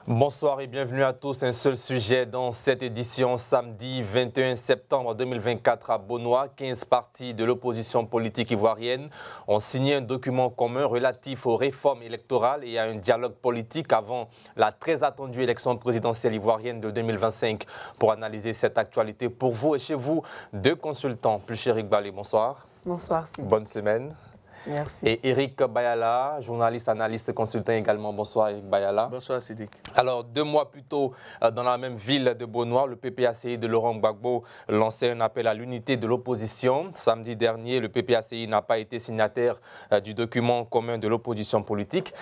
Bonsoir et bienvenue à tous. Un seul sujet dans cette édition samedi 21 septembre 2024 à Beaunois. 15 partis de l'opposition politique ivoirienne ont signé un document commun relatif aux réformes électorales et à un dialogue politique avant la très attendue élection présidentielle ivoirienne de 2025. Pour analyser cette actualité pour vous et chez vous, deux consultants. Pluchérik Balé, bonsoir. Bonsoir Sidi. Bonne semaine. Merci. Et Eric Bayala, journaliste, analyste, consultant également. Bonsoir Eric Bayala. Bonsoir Sidik. Alors, 2 mois plus tôt, dans la même ville de Beaunois, le PPACI de Laurent Gbagbo lançait un appel à l'unité de l'opposition. Samedi dernier, le PPACI n'a pas été signataire du document commun de l'opposition politique.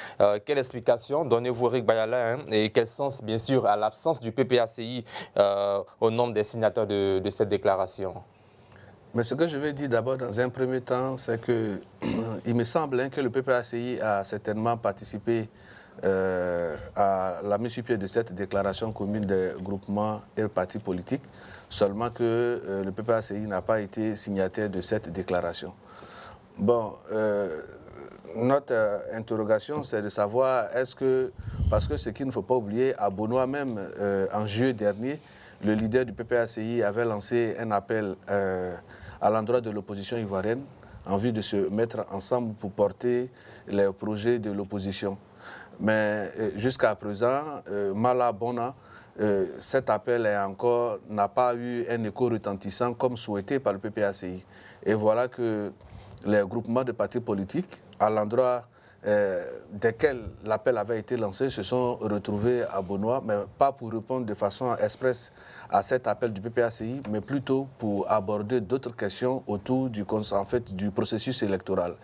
Quelle explication donnez-vous, Eric Bayala, et quel sens, bien sûr, à l'absence du PPACI au nombre des signataires de cette déclaration? Mais ce que je vais dire d'abord dans un premier temps, c'est que il me semble que le PPACI a certainement participé à la mise sur pied de cette déclaration commune des groupements et partis politiques, seulement que le PPACI n'a pas été signataire de cette déclaration. Bon, notre interrogation, c'est de savoir est-ce que, parce que ce qu'il ne faut pas oublier, à Beaunois même, en juillet dernier, le leader du PPACI avait lancé un appel à l'endroit de l'opposition ivoirienne en vue de se mettre ensemble pour porter les projets de l'opposition. Mais jusqu'à présent, mala bona, cet appel n'a pas eu un écho retentissant comme souhaité par le PPACI. Et voilà que les groupements de partis politiques, à l'endroit desquels l'appel avait été lancé, se sont retrouvés à Beaunois, mais pas pour répondre de façon expresse à cet appel du PPACI, mais plutôt pour aborder d'autres questions autour du processus électoral.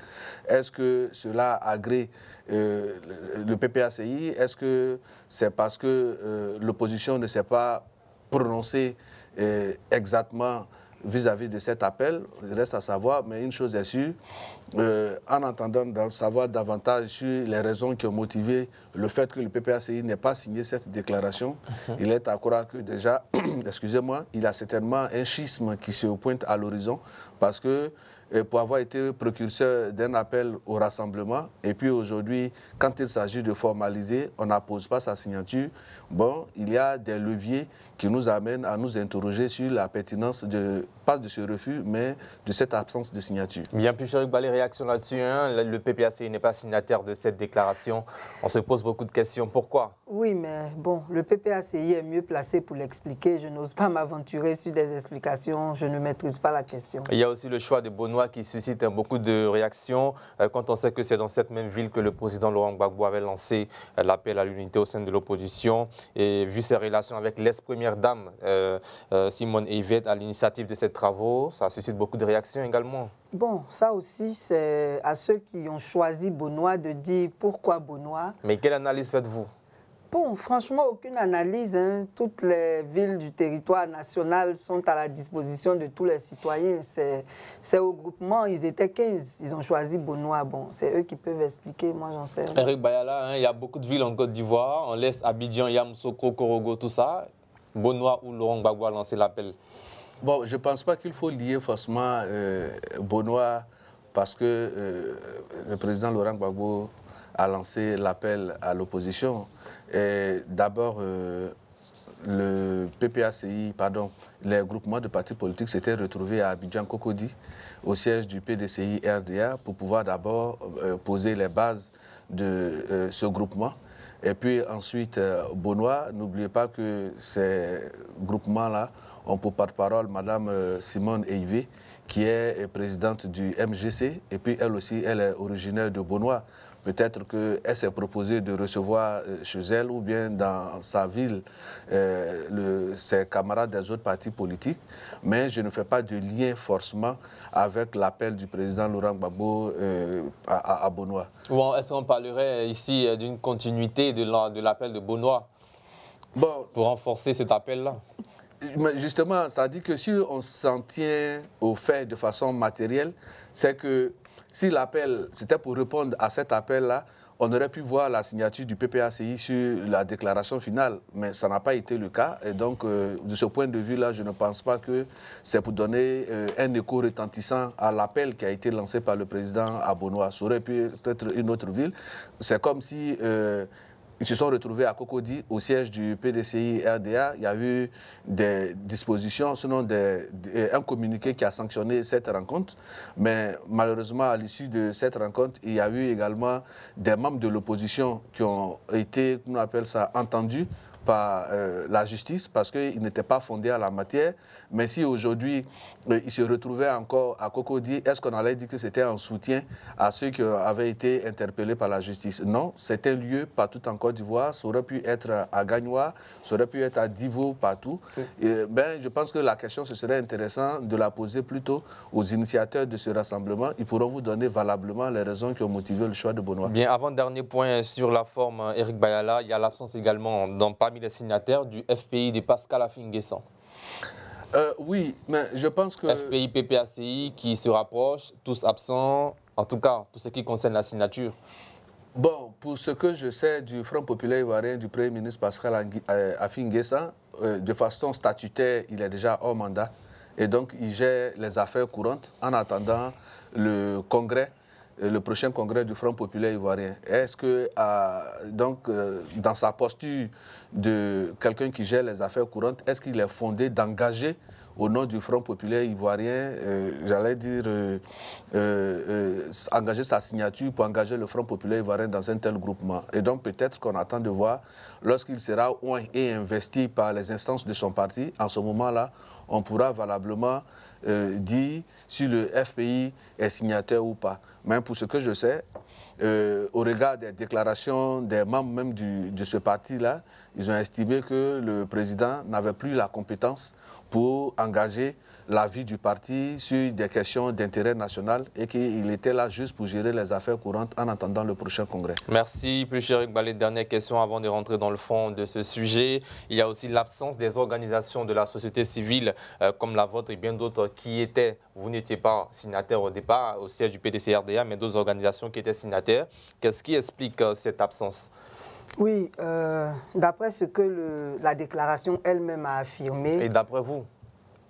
Est-ce que cela agrée le PPACI? Est-ce que c'est parce que l'opposition ne s'est pas prononcée exactement vis-à-vis de cet appel? Il reste à savoir, mais une chose est sûre, en entendant savoir davantage sur les raisons qui ont motivé le fait que le PPACI n'ait pas signé cette déclaration, il est à croire que déjà, excusez-moi, il y a certainement un schisme qui se pointe à l'horizon, parce que pour avoir été précurseur d'un appel au rassemblement, et puis aujourd'hui, quand il s'agit de formaliser, on n'appose pas sa signature. Bon, il y a des leviers qui nous amènent à nous interroger sur la pertinence, pas de ce refus, mais de cette absence de signature. Bien plus, Chéric Balé, réaction là-dessus. Le PPACI n'est pas signataire de cette déclaration. On se pose beaucoup de questions. Pourquoi? Oui, mais bon, le PPACI est mieux placé pour l'expliquer. Je n'ose pas m'aventurer sur des explications. Je ne maîtrise pas la question. Il y a aussi le choix de Beaunois qui suscite beaucoup de réactions quand on sait que c'est dans cette même ville que le président Laurent Gbagbo avait lancé l'appel à l'unité au sein de l'opposition. Et vu ses relations avec l'ex-première dame Simone Yvette à l'initiative de ces travaux, ça suscite beaucoup de réactions également. Bon, ça aussi, c'est à ceux qui ont choisi Beaunois de dire pourquoi Beaunois. Mais quelle analyse faites-vous? Bon, franchement, aucune analyse. Toutes les villes du territoire national sont à la disposition de tous les citoyens. C'est au groupement, ils étaient 15. Ils ont choisi Beaunois. Bon, c'est eux qui peuvent expliquer, moi j'en sais rien. Eric Bayala, il y a beaucoup de villes en Côte d'Ivoire. On laisse Abidjan, Yamoussoukro, Korogo, tout ça. Beaunois ou Laurent Gbagbo a lancé l'appel. Bon, je ne pense pas qu'il faut lier forcément Beaunois parce que le président Laurent Gbagbo a lancé l'appel à l'opposition. D'abord, le PPACI, les groupements de partis politiques s'étaient retrouvés à Abidjan-Cocody, au siège du PDCI RDA, pour pouvoir d'abord poser les bases de ce groupement. Et puis ensuite, Beaunois, n'oubliez pas que ces groupements-là ont pour porte-parole Mme Simone Yvette, qui est présidente du MGC, et puis elle aussi, elle est originaire de Beaunois. Peut-être qu'elle s'est proposée de recevoir chez elle ou bien dans sa ville ses camarades des autres partis politiques, mais je ne fais pas de lien forcément avec l'appel du président Laurent Gbagbo à Beaunois. Bon, est-ce qu'on parlerait ici d'une continuité de l'appel de Beaunois pour renforcer cet appel-là? Justement, ça dit que si on s'en tient au fait de façon matérielle, c'est que si l'appel, c'était pour répondre à cet appel-là, on aurait pu voir la signature du PPACI sur la déclaration finale, mais ça n'a pas été le cas. Et donc, de ce point de vue-là, je ne pense pas que c'est pour donner un écho retentissant à l'appel qui a été lancé par le président à Beaunois. Ça aurait pu être une autre ville. C'est comme si Ils se sont retrouvés à Cocody, au siège du PDCI RDA. Il y a eu des dispositions, sinon un communiqué qui a sanctionné cette rencontre. Mais malheureusement, à l'issue de cette rencontre, il y a eu également des membres de l'opposition qui ont été, comment on appelle ça, entendus par la justice parce qu'ils n'étaient pas fondés à la matière. Mais si aujourd'hui, ils se retrouvaient encore à Cocody, est-ce qu'on allait dire que c'était un soutien à ceux qui avaient été interpellés par la justice? Non, c'est un lieu partout en Côte d'Ivoire. Ça aurait pu être à Gagnoa, ça aurait pu être à Divo, partout. Et, je pense que la question, ce serait intéressant de la poser plutôt aux initiateurs de ce rassemblement. Ils pourront vous donner valablement les raisons qui ont motivé le choix de Bonoa. Bien, avant-dernier point sur la forme, Eric Bayala, il y a l'absence également parmi les signataires du FPI de Pascal Affi-N'Guessan. Oui, mais je pense que... FPI, PPACI qui se rapprochent, tous absents, en tout cas pour ce qui concerne la signature. Bon, pour ce que je sais du Front populaire ivoirien du Premier ministre Pascal Affi-N'Guessan, de façon statutaire, il est déjà hors mandat et donc il gère les affaires courantes en attendant le congrès, le prochain congrès du Front populaire ivoirien. Est-ce que, dans sa posture de quelqu'un qui gère les affaires courantes, est-ce qu'il est fondé d'engager au nom du Front populaire ivoirien, j'allais dire, engager sa signature pour engager le Front populaire ivoirien dans un tel groupement? Et donc peut-être qu'on attend de voir, lorsqu'il sera oint et investi par les instances de son parti, en ce moment-là, on pourra valablement dire si le FPI est signataire ou pas. Mais pour ce que je sais, au regard des déclarations des membres même de ce parti-là, ils ont estimé que le président n'avait plus la compétence pour engager la vie du parti sur des questions d'intérêt national et qu'il était là juste pour gérer les affaires courantes en attendant le prochain congrès. Merci, plus cher Eric Balé. Dernière question avant de rentrer dans le fond de ce sujet. Il y a aussi l'absence des organisations de la société civile comme la vôtre et bien d'autres qui étaient, vous n'étiez pas signataire au départ au siège du PDC-RDA, mais d'autres organisations qui étaient signataires. Qu'est-ce qui explique cette absence? Oui, d'après ce que la déclaration elle-même a affirmé... Et d'après vous?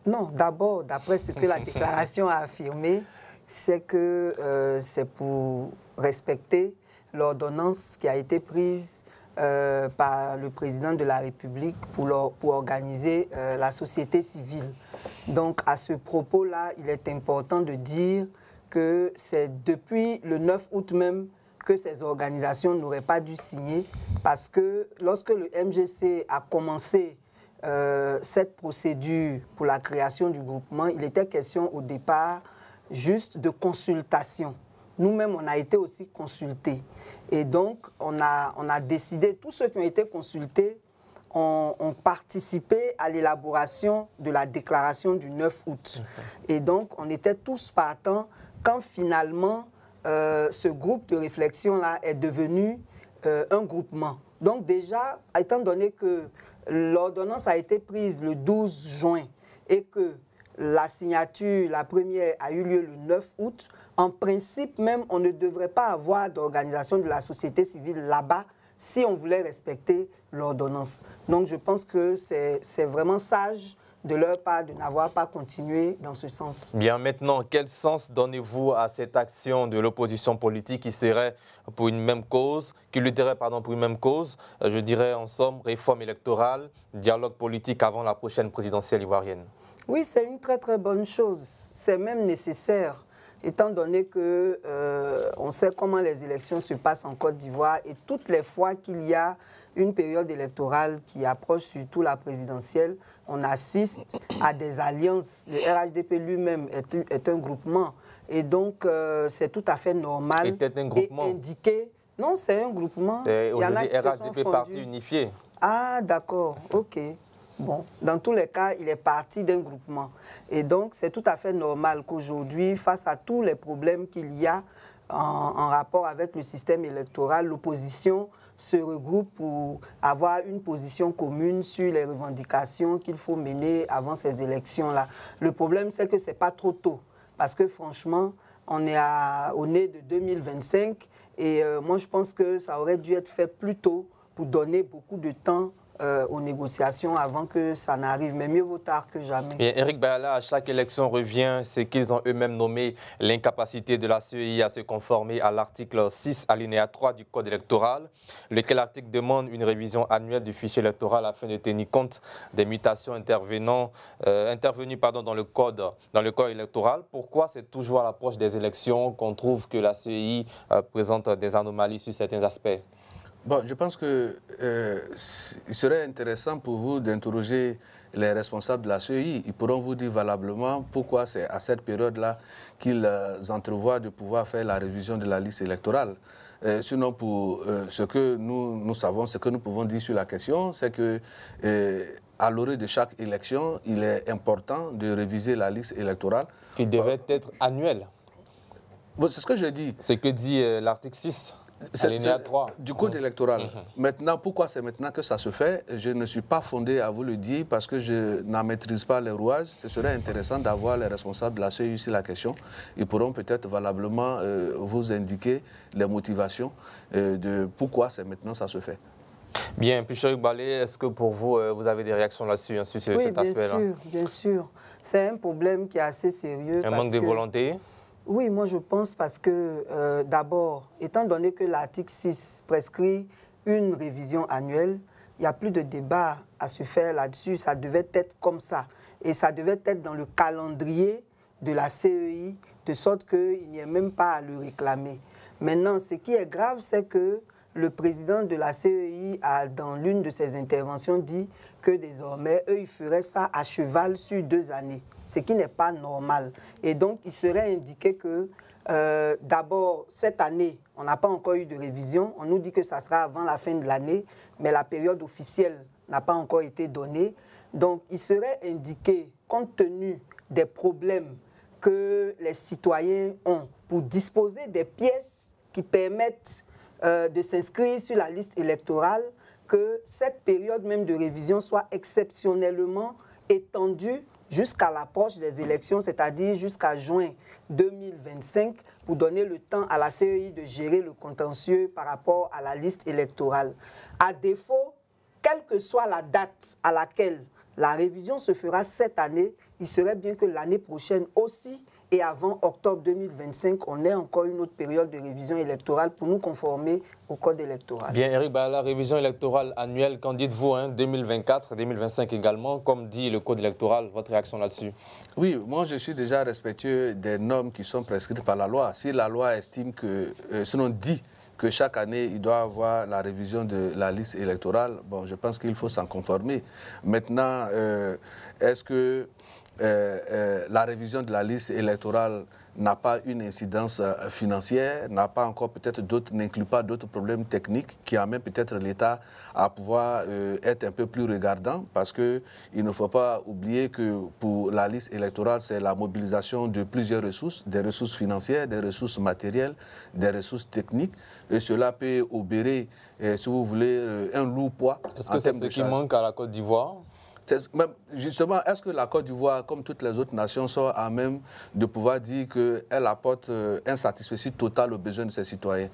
Non, d'abord, d'après ce que la déclaration a affirmé, c'est que c'est pour respecter l'ordonnance qui a été prise par le président de la République pour organiser la société civile. Donc, à ce propos-là, il est important de dire que c'est depuis le 9 août même que ces organisations n'auraient pas dû signer parce que lorsque le MGC a commencé cette procédure pour la création du groupement, il était question au départ juste de consultation. Nous-mêmes, on a été aussi consultés. Et donc, on a décidé, tous ceux qui ont été consultés ont participé à l'élaboration de la déclaration du 9 août. Et donc, on était tous partants quand finalement ce groupe de réflexion-là est devenu un groupement. Donc déjà, étant donné que l'ordonnance a été prise le 12 juin et que la signature, la première, a eu lieu le 9 août, en principe même, on ne devrait pas avoir d'organisation de la société civile là-bas si on voulait respecter l'ordonnance. Donc je pense que c'est vraiment sage de leur part de n'avoir pas continué dans ce sens. Bien, maintenant, quel sens donnez-vous à cette action de l'opposition politique qui serait pour une même cause, qui lutterait pour une même cause, je dirais en somme, réforme électorale, dialogue politique avant la prochaine présidentielle ivoirienne? Oui, c'est une très très bonne chose. C'est même nécessaire, étant donné que on sait comment les élections se passent en Côte d'Ivoire et toutes les fois qu'il y a une période électorale qui approche, surtout la présidentielle, on assiste à des alliances. Le RHDP lui-même est un groupement. Et donc, c'est tout à fait normal et indiqué. Non, c'est un groupement. C'est aujourd'hui RHDP Parti Unifié. Ah, d'accord, ok. Bon, dans tous les cas, il est parti d'un groupement. Et donc, c'est tout à fait normal qu'aujourd'hui, face à tous les problèmes qu'il y a en rapport avec le système électoral, l'opposition se regroupe pour avoir une position commune sur les revendications qu'il faut mener avant ces élections-là. Le problème, c'est que ce n'est pas trop tôt. Parce que franchement, on est au nez de 2025 et moi, je pense que ça aurait dû être fait plus tôt pour donner beaucoup de temps aux négociations avant que ça n'arrive. Mais mieux vaut tard que jamais. Et Eric Bayala, à chaque élection revient ce qu'ils ont eux-mêmes nommé l'incapacité de la CEI à se conformer à l'article 6, alinéa 3 du Code électoral, lequel article demande une révision annuelle du fichier électoral afin de tenir compte des mutations intervenues dans le code électoral. Pourquoi c'est toujours à l'approche des élections qu'on trouve que la CEI présente des anomalies sur certains aspects? Bon, je pense qu'il serait intéressant pour vous d'interroger les responsables de la CEI. Ils pourront vous dire valablement pourquoi c'est à cette période-là qu'ils entrevoient de pouvoir faire la révision de la liste électorale. Sinon, pour ce que nous savons, ce que nous pouvons dire sur la question, c'est que à l'orée de chaque élection, il est important de réviser la liste électorale. Qui devait être annuelle. C'est ce que je dis. Ce que dit l'article 6. Du code électoral. Maintenant, pourquoi c'est maintenant que ça se fait? Je ne suis pas fondé à vous le dire parce que je n'en maîtrise pas les rouages. Ce serait intéressant d'avoir les responsables de la CEI sur la question. Ils pourront peut-être valablement vous indiquer les motivations de pourquoi c'est maintenant que ça se fait. Bien, puis Cheikh Balé, est-ce que pour vous, vous avez des réactions là-dessus, sur cet aspect-là? Oui, bien sûr. C'est un problème qui est assez sérieux. Un manque de volonté? Oui, moi je pense parce que d'abord, étant donné que l'article 6 prescrit une révision annuelle, il n'y a plus de débat à se faire là-dessus. Ça devait être comme ça. Et ça devait être dans le calendrier de la CEI, de sorte qu'il n'y ait même pas à le réclamer. Maintenant, ce qui est grave, c'est que le président de la CEI a, dans l'une de ses interventions, dit que désormais, eux, ils feraient ça à cheval sur 2 années, ce qui n'est pas normal. Et donc, il serait indiqué que, d'abord, cette année, on n'a pas encore eu de révision. On nous dit que ça sera avant la fin de l'année, mais la période officielle n'a pas encore été donnée. Donc, il serait indiqué, compte tenu des problèmes que les citoyens ont pour disposer des pièces qui permettent de s'inscrire sur la liste électorale, que cette période même de révision soit exceptionnellement étendue jusqu'à l'approche des élections, c'est-à-dire jusqu'à juin 2025, pour donner le temps à la CEI de gérer le contentieux par rapport à la liste électorale. À défaut, quelle que soit la date à laquelle la révision se fera cette année, il serait bien que l'année prochaine aussi, et avant octobre 2025, on ait encore une autre période de révision électorale pour nous conformer au code électoral. Bien, Eric, la révision électorale annuelle, qu'en dites-vous, 2024, 2025 également, comme dit le code électoral, votre réaction là-dessus? Oui, moi je suis déjà respectueux des normes qui sont prescrites par la loi. Si la loi estime que, sinon dit que chaque année, il doit avoir la révision de la liste électorale, bon, je pense qu'il faut s'en conformer. Maintenant, est-ce que la révision de la liste électorale n'a pas une incidence financière, n'a pas encore peut-être d'autres, n'inclut pas d'autres problèmes techniques qui amènent peut-être l'État à pouvoir être un peu plus regardant, parce qu'il ne faut pas oublier que pour la liste électorale, c'est la mobilisation de plusieurs ressources, des ressources financières, des ressources matérielles, des ressources techniques, et cela peut obérer, si vous voulez, un lourd poids. Est-ce que c'est ce qui manque à la Côte d'Ivoire? Justement, est-ce que la Côte d'Ivoire, comme toutes les autres nations, sont à même de pouvoir dire qu'elle apporte un satisfecit total aux besoins de ses citoyens?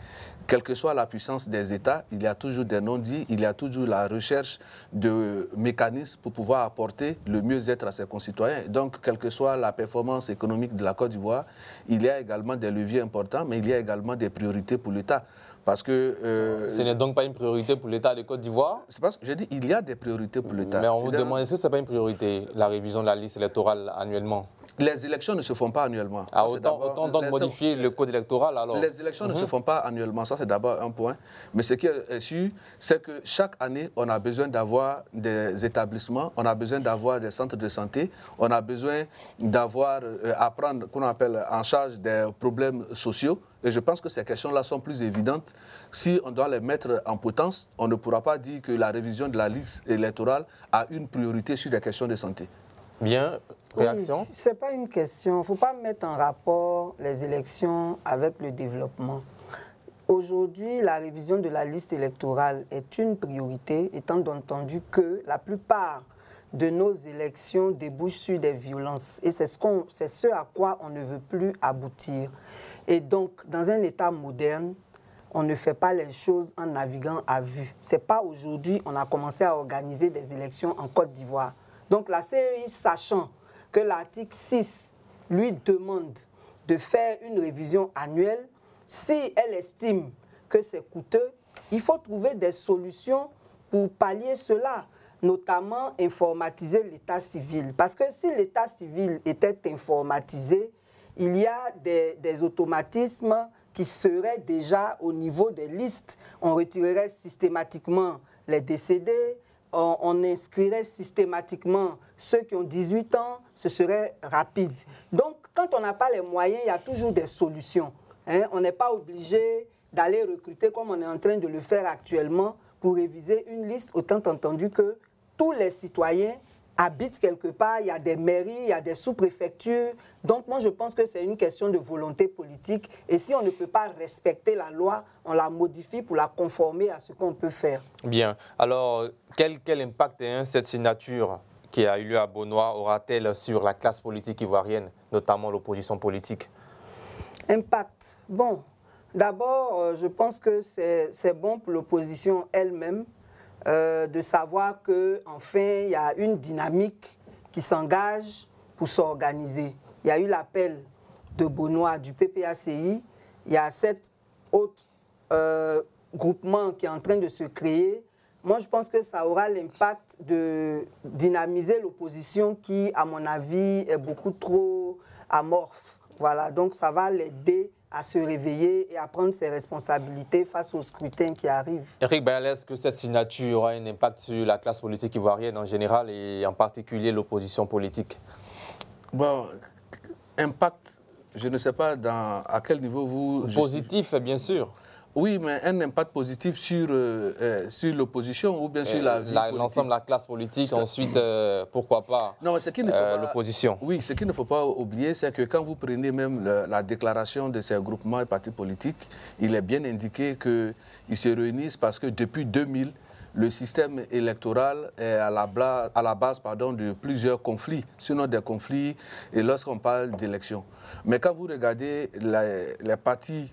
Quelle que soit la puissance des États, il y a toujours des non-dits, il y a toujours la recherche de mécanismes pour pouvoir apporter le mieux-être à ses concitoyens. Donc, quelle que soit la performance économique de la Côte d'Ivoire, il y a également des leviers importants, mais il y a également des priorités pour l'État. Parce que... ce n'est donc pas une priorité pour l'État de Côte d'Ivoire? C'est parce que j'ai dit il y a des priorités pour l'État. Mais on vous demande, est-ce que ce n'est pas une priorité, la révision de la liste électorale annuellement? Les élections ne se font pas annuellement. Ah, autant donc modifier le code électoral alors? Les élections ne se font pas annuellement, ça c'est d'abord un point. Mais ce qui est sûr, c'est que chaque année, on a besoin d'avoir des établissements, on a besoin d'avoir des centres de santé, on a besoin d'avoir, à prendre, qu'on appelle en charge des problèmes sociaux. Et je pense que ces questions-là sont plus évidentes. Si on doit les mettre en potence, on ne pourra pas dire que la révision de la liste électorale a une priorité sur les questions de santé. Bien, réaction? Oui, ce n'est pas une question. Il ne faut pas mettre en rapport les élections avec le développement. Aujourd'hui, la révision de la liste électorale est une priorité, étant entendu que la plupart de nos élections débouchent sur des violences. Et c'est ce à quoi on ne veut plus aboutir. Et donc, dans un État moderne, on ne fait pas les choses en naviguant à vue. Ce n'est pas aujourd'hui on a commencé à organiser des élections en Côte d'Ivoire. Donc la CEI, sachant que l'article 6 lui demande de faire une révision annuelle, si elle estime que c'est coûteux, il faut trouver des solutions pour pallier cela, notamment informatiser l'état civil. Parce que si l'état civil était informatisé, il y a des automatismes qui seraient déjà au niveau des listes. On retirerait systématiquement les décédés, on inscrirait systématiquement ceux qui ont 18 ans, ce serait rapide. Donc, quand on n'a pas les moyens, il y a toujours des solutions. Hein? On n'est pas obligé d'aller recruter comme on est en train de le faire actuellement pour réviser une liste, autant entendu que tous les citoyens habitent quelque part, il y a des mairies, il y a des sous-préfectures. Donc moi je pense que c'est une question de volonté politique et si on ne peut pas respecter la loi, on la modifie pour la conformer à ce qu'on peut faire. Bien. Alors, quel impact cette signature qui a eu lieu à Bonoa aura-t-elle sur la classe politique ivoirienne, notamment l'opposition politique? Impact. Bon, d'abord, je pense que c'est bon pour l'opposition elle-même de savoir qu'enfin, il y a une dynamique qui s'engage pour s'organiser. Il y a eu l'appel de Bonoa, du PPACI. Il y a cet autre groupement qui est en train de se créer. Moi, je pense que ça aura l'impact de dynamiser l'opposition qui, à mon avis, est beaucoup trop amorphe. Voilà, donc ça va l'aider à se réveiller et à prendre ses responsabilités face au scrutin qui arrive. Eric Bayal, est-ce que cette signature aura un impact sur la classe politique ivoirienne en général et en particulier l'opposition politique? Bon, impact, je ne sais pas à quel niveau vous... Positif, bien sûr. Oui, mais un impact positif sur l'opposition ou bien sur la vie politique. L'ensemble de la classe politique, ensuite, pourquoi pas l'opposition. Oui, ce qu'il ne faut pas oublier, c'est que quand vous prenez même la déclaration de ces groupements et partis politiques, il est bien indiqué qu'ils se réunissent parce que depuis 2000, le système électoral est à la base de plusieurs conflits, sinon des conflits, et lorsqu'on parle d'élections. Mais quand vous regardez les partis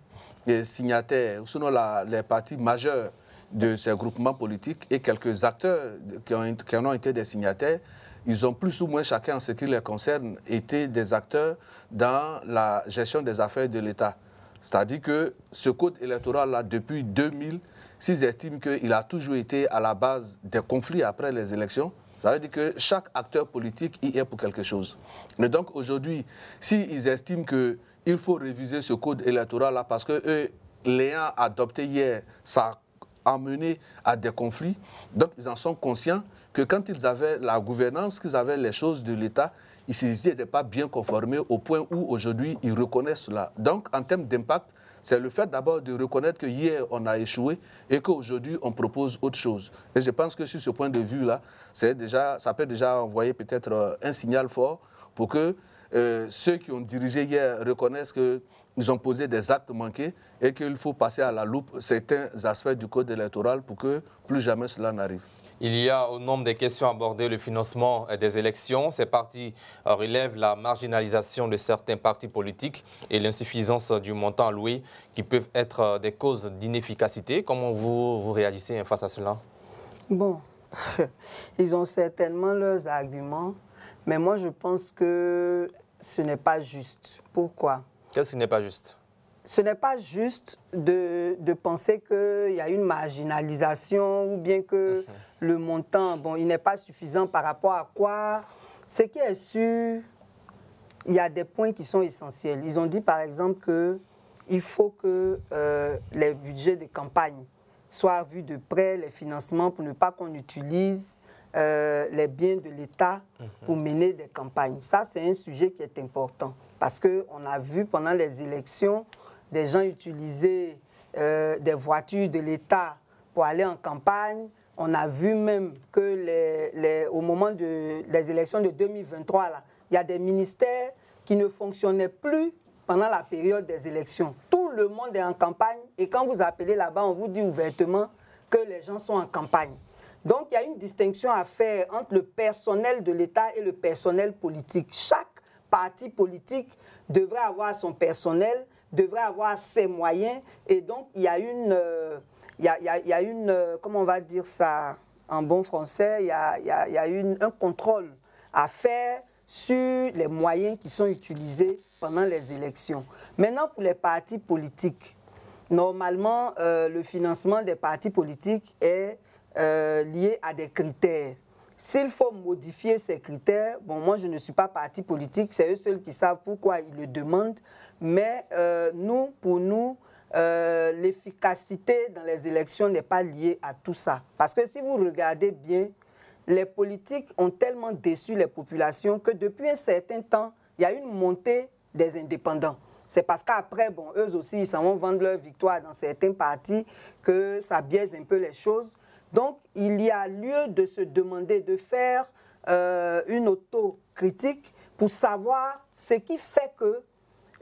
signataires, sinon les partis majeurs de ces groupements politiques et quelques acteurs qui en ont été des signataires, ils ont plus ou moins chacun en ce qui les concerne été des acteurs dans la gestion des affaires de l'État. C'est-à-dire que ce code électoral-là, depuis 2000, s'ils estiment qu'il a toujours été à la base des conflits après les élections, ça veut dire que chaque acteur politique y est pour quelque chose. Mais donc aujourd'hui, s'ils estiment qu'il faut réviser ce code électoral-là parce que eux, l'ayant adopté hier, ça a mené à des conflits. Donc ils en sont conscients que quand ils avaient la gouvernance, qu'ils avaient les choses de l'État, ils n'étaient pas bien conformés au point où aujourd'hui ils reconnaissent cela. Donc en termes d'impact, c'est le fait d'abord de reconnaître que hier on a échoué et qu'aujourd'hui on propose autre chose. Et je pense que sur ce point de vue-là, ça peut déjà envoyer peut-être un signal fort pour que ceux qui ont dirigé hier reconnaissent qu'ils ont posé des actes manqués et qu'il faut passer à la loupe certains aspects du code électoral pour que plus jamais cela n'arrive. Il y a au nombre des questions abordées le financement des élections. Ces partis relèvent la marginalisation de certains partis politiques et l'insuffisance du montant alloué qui peuvent être des causes d'inefficacité. Comment vous réagissez face à cela? Bon, ils ont certainement leurs arguments, mais moi je pense que ce n'est pas juste. Pourquoi? Qu'est-ce qui n'est pas juste? Ce n'est pas juste de penser qu'il y a une marginalisation ou bien que le montant, bon, il n'est pas suffisant par rapport à quoi. Ce qui est sûr, il y a des points qui sont essentiels. Ils ont dit par exemple qu'il faut que les budgets de campagne soient vus de près, les financements, pour ne pas qu'on utilise les biens de l'État pour mener des campagnes. Ça, c'est un sujet qui est important parce qu'on a vu pendant les élections des gens utiliser des voitures de l'État pour aller en campagne. On a vu même que au moment des élections de 2023, là, il y a des ministères qui ne fonctionnaient plus pendant la période des élections. Tout le monde est en campagne et quand vous appelez là-bas, on vous dit ouvertement que les gens sont en campagne. Donc, il y a une distinction à faire entre le personnel de l'État et le personnel politique. Chaque parti politique devrait avoir son personnel devrait avoir ses moyens. Et donc, il y a une, comment on va dire ça en bon français, il y a un contrôle à faire sur les moyens qui sont utilisés pendant les élections. Maintenant, pour les partis politiques, normalement, le financement des partis politiques est lié à des critères. S'il faut modifier ces critères, bon, moi je ne suis pas parti politique, c'est eux seuls qui savent pourquoi ils le demandent, mais pour nous, l'efficacité dans les élections n'est pas liée à tout ça. Parce que si vous regardez bien, les politiques ont tellement déçu les populations que depuis un certain temps, il y a une montée des indépendants. C'est parce qu'après, bon, eux aussi, ils s'en vont vendre leur victoire dans certains partis que ça biaise un peu les choses. Donc, il y a lieu de se demander, de faire une autocritique pour savoir ce qui fait que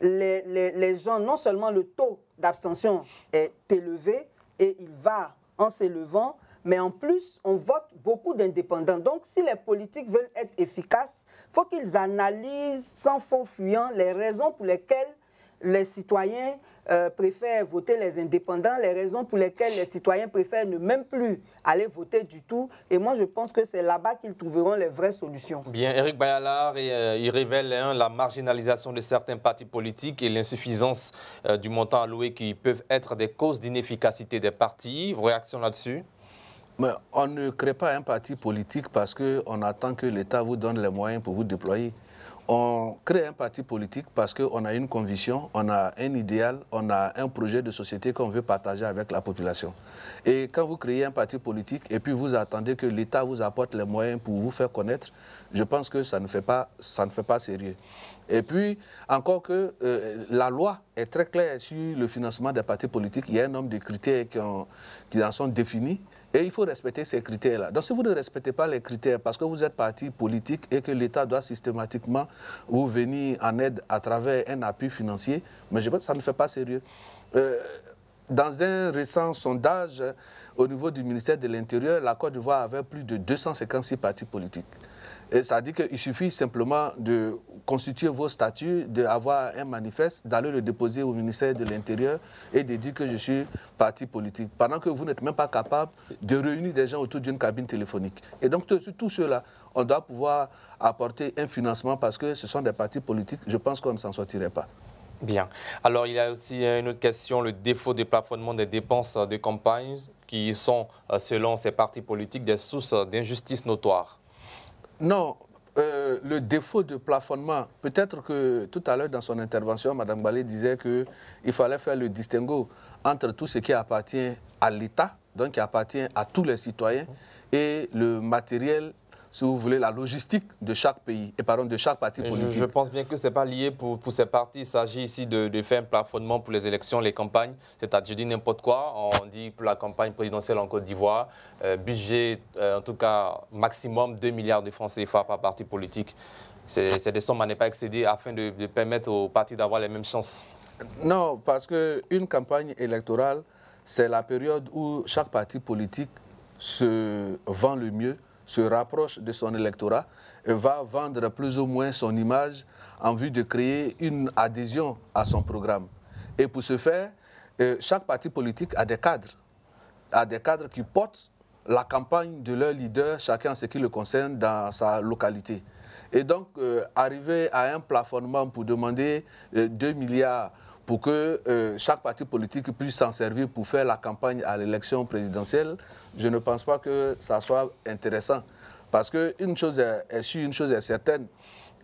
les gens, non seulement le taux d'abstention est élevé et il va en s'élevant, mais en plus, on vote beaucoup d'indépendants. Donc, si les politiques veulent être efficaces, il faut qu'ils analysent sans faux fuyant les raisons pour lesquelles les citoyens préfèrent voter les indépendants, les raisons pour lesquelles les citoyens préfèrent ne même plus aller voter du tout. Et moi, je pense que c'est là-bas qu'ils trouveront les vraies solutions. Bien, Éric Bayalar, il révèle la marginalisation de certains partis politiques et l'insuffisance du montant alloué qui peuvent être des causes d'inefficacité des partis. Vos réactions là-dessus? Mais on ne crée pas un parti politique parce qu'on attend que l'État vous donne les moyens pour vous déployer. On crée un parti politique parce qu'on a une conviction, on a un idéal, on a un projet de société qu'on veut partager avec la population. Et quand vous créez un parti politique et puis vous attendez que l'État vous apporte les moyens pour vous faire connaître, je pense que ça ne fait pas sérieux. Et puis, encore que la loi est très claire sur le financement des partis politiques, il y a un nombre de critères qui en sont définis. Et il faut respecter ces critères-là. Donc si vous ne respectez pas les critères parce que vous êtes parti politique et que l'État doit systématiquement vous venir en aide à travers un appui financier, mais je pense que ça ne fait pas sérieux. Dans un récent sondage au niveau du ministère de l'Intérieur, la Côte d'Ivoire avait plus de 256 partis politiques. Et ça dit qu'il suffit simplement de constituer vos statuts, d'avoir un manifeste, d'aller le déposer au ministère de l'Intérieur et de dire que je suis parti politique. Pendant que vous n'êtes même pas capable de réunir des gens autour d'une cabine téléphonique. Et donc, tout cela, on doit pouvoir apporter un financement parce que ce sont des partis politiques. Je pense qu'on ne s'en sortirait pas. Bien. Alors, il y a aussi une autre question, le défaut de plafonnement des dépenses de campagne qui sont, selon ces partis politiques, des sources d'injustice notoires. Non, le défaut de plafonnement, peut-être que tout à l'heure dans son intervention, Mme Balé disait qu'il fallait faire le distinguo entre tout ce qui appartient à l'État, donc qui appartient à tous les citoyens, et le matériel, si vous voulez, la logistique de chaque pays, et pardon, de chaque parti politique. Je pense bien que ce n'est pas lié pour ces partis. Il s'agit ici de faire un plafonnement pour les élections, les campagnes. C'est-à-dire, je dis n'importe quoi. On dit pour la campagne présidentielle en Côte d'Ivoire, budget, en tout cas, maximum 2 milliards de francs CFA par parti politique. C'est des sommes à ne pas excéder afin de permettre aux partis d'avoir les mêmes chances. Non, parce qu'une campagne électorale, c'est la période où chaque parti politique se vend le mieux, se rapproche de son électorat et va vendre plus ou moins son image en vue de créer une adhésion à son programme. Et pour ce faire, chaque parti politique a des cadres qui portent la campagne de leur leader, chacun en ce qui le concerne dans sa localité. Et donc, arriver à un plafonnement pour demander 2 milliards pour que chaque parti politique puisse s'en servir pour faire la campagne à l'élection présidentielle, je ne pense pas que ça soit intéressant. Parce qu'une chose est sûre, une chose est certaine,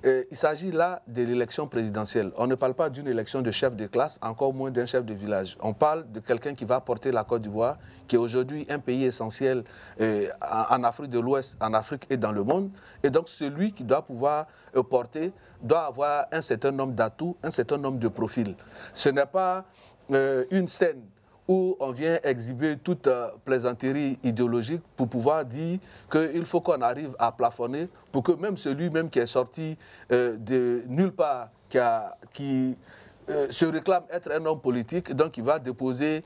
il s'agit là de l'élection présidentielle. On ne parle pas d'une élection de chef de classe, encore moins d'un chef de village. On parle de quelqu'un qui va porter la Côte d'Ivoire, qui est aujourd'hui un pays essentiel en Afrique de l'Ouest, en Afrique et dans le monde. Et donc celui qui doit pouvoir porter doit avoir un certain nombre d'atouts, un certain nombre de profils. Ce n'est pas une scène où on vient exhiber toute plaisanterie idéologique pour pouvoir dire qu'il faut qu'on arrive à plafonner pour que même celui-même qui est sorti de nulle part, qui se réclame être un homme politique, donc il va déposer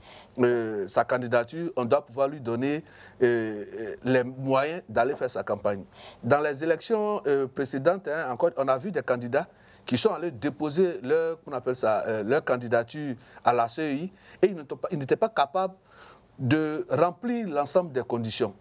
sa candidature, on doit pouvoir lui donner les moyens d'aller faire sa campagne. Dans les élections précédentes, encore, on a vu des candidats qui sont allés déposer leur, qu'on appelle ça, leur candidature à la CEI et ils n'étaient pas capables de remplir l'ensemble des conditions.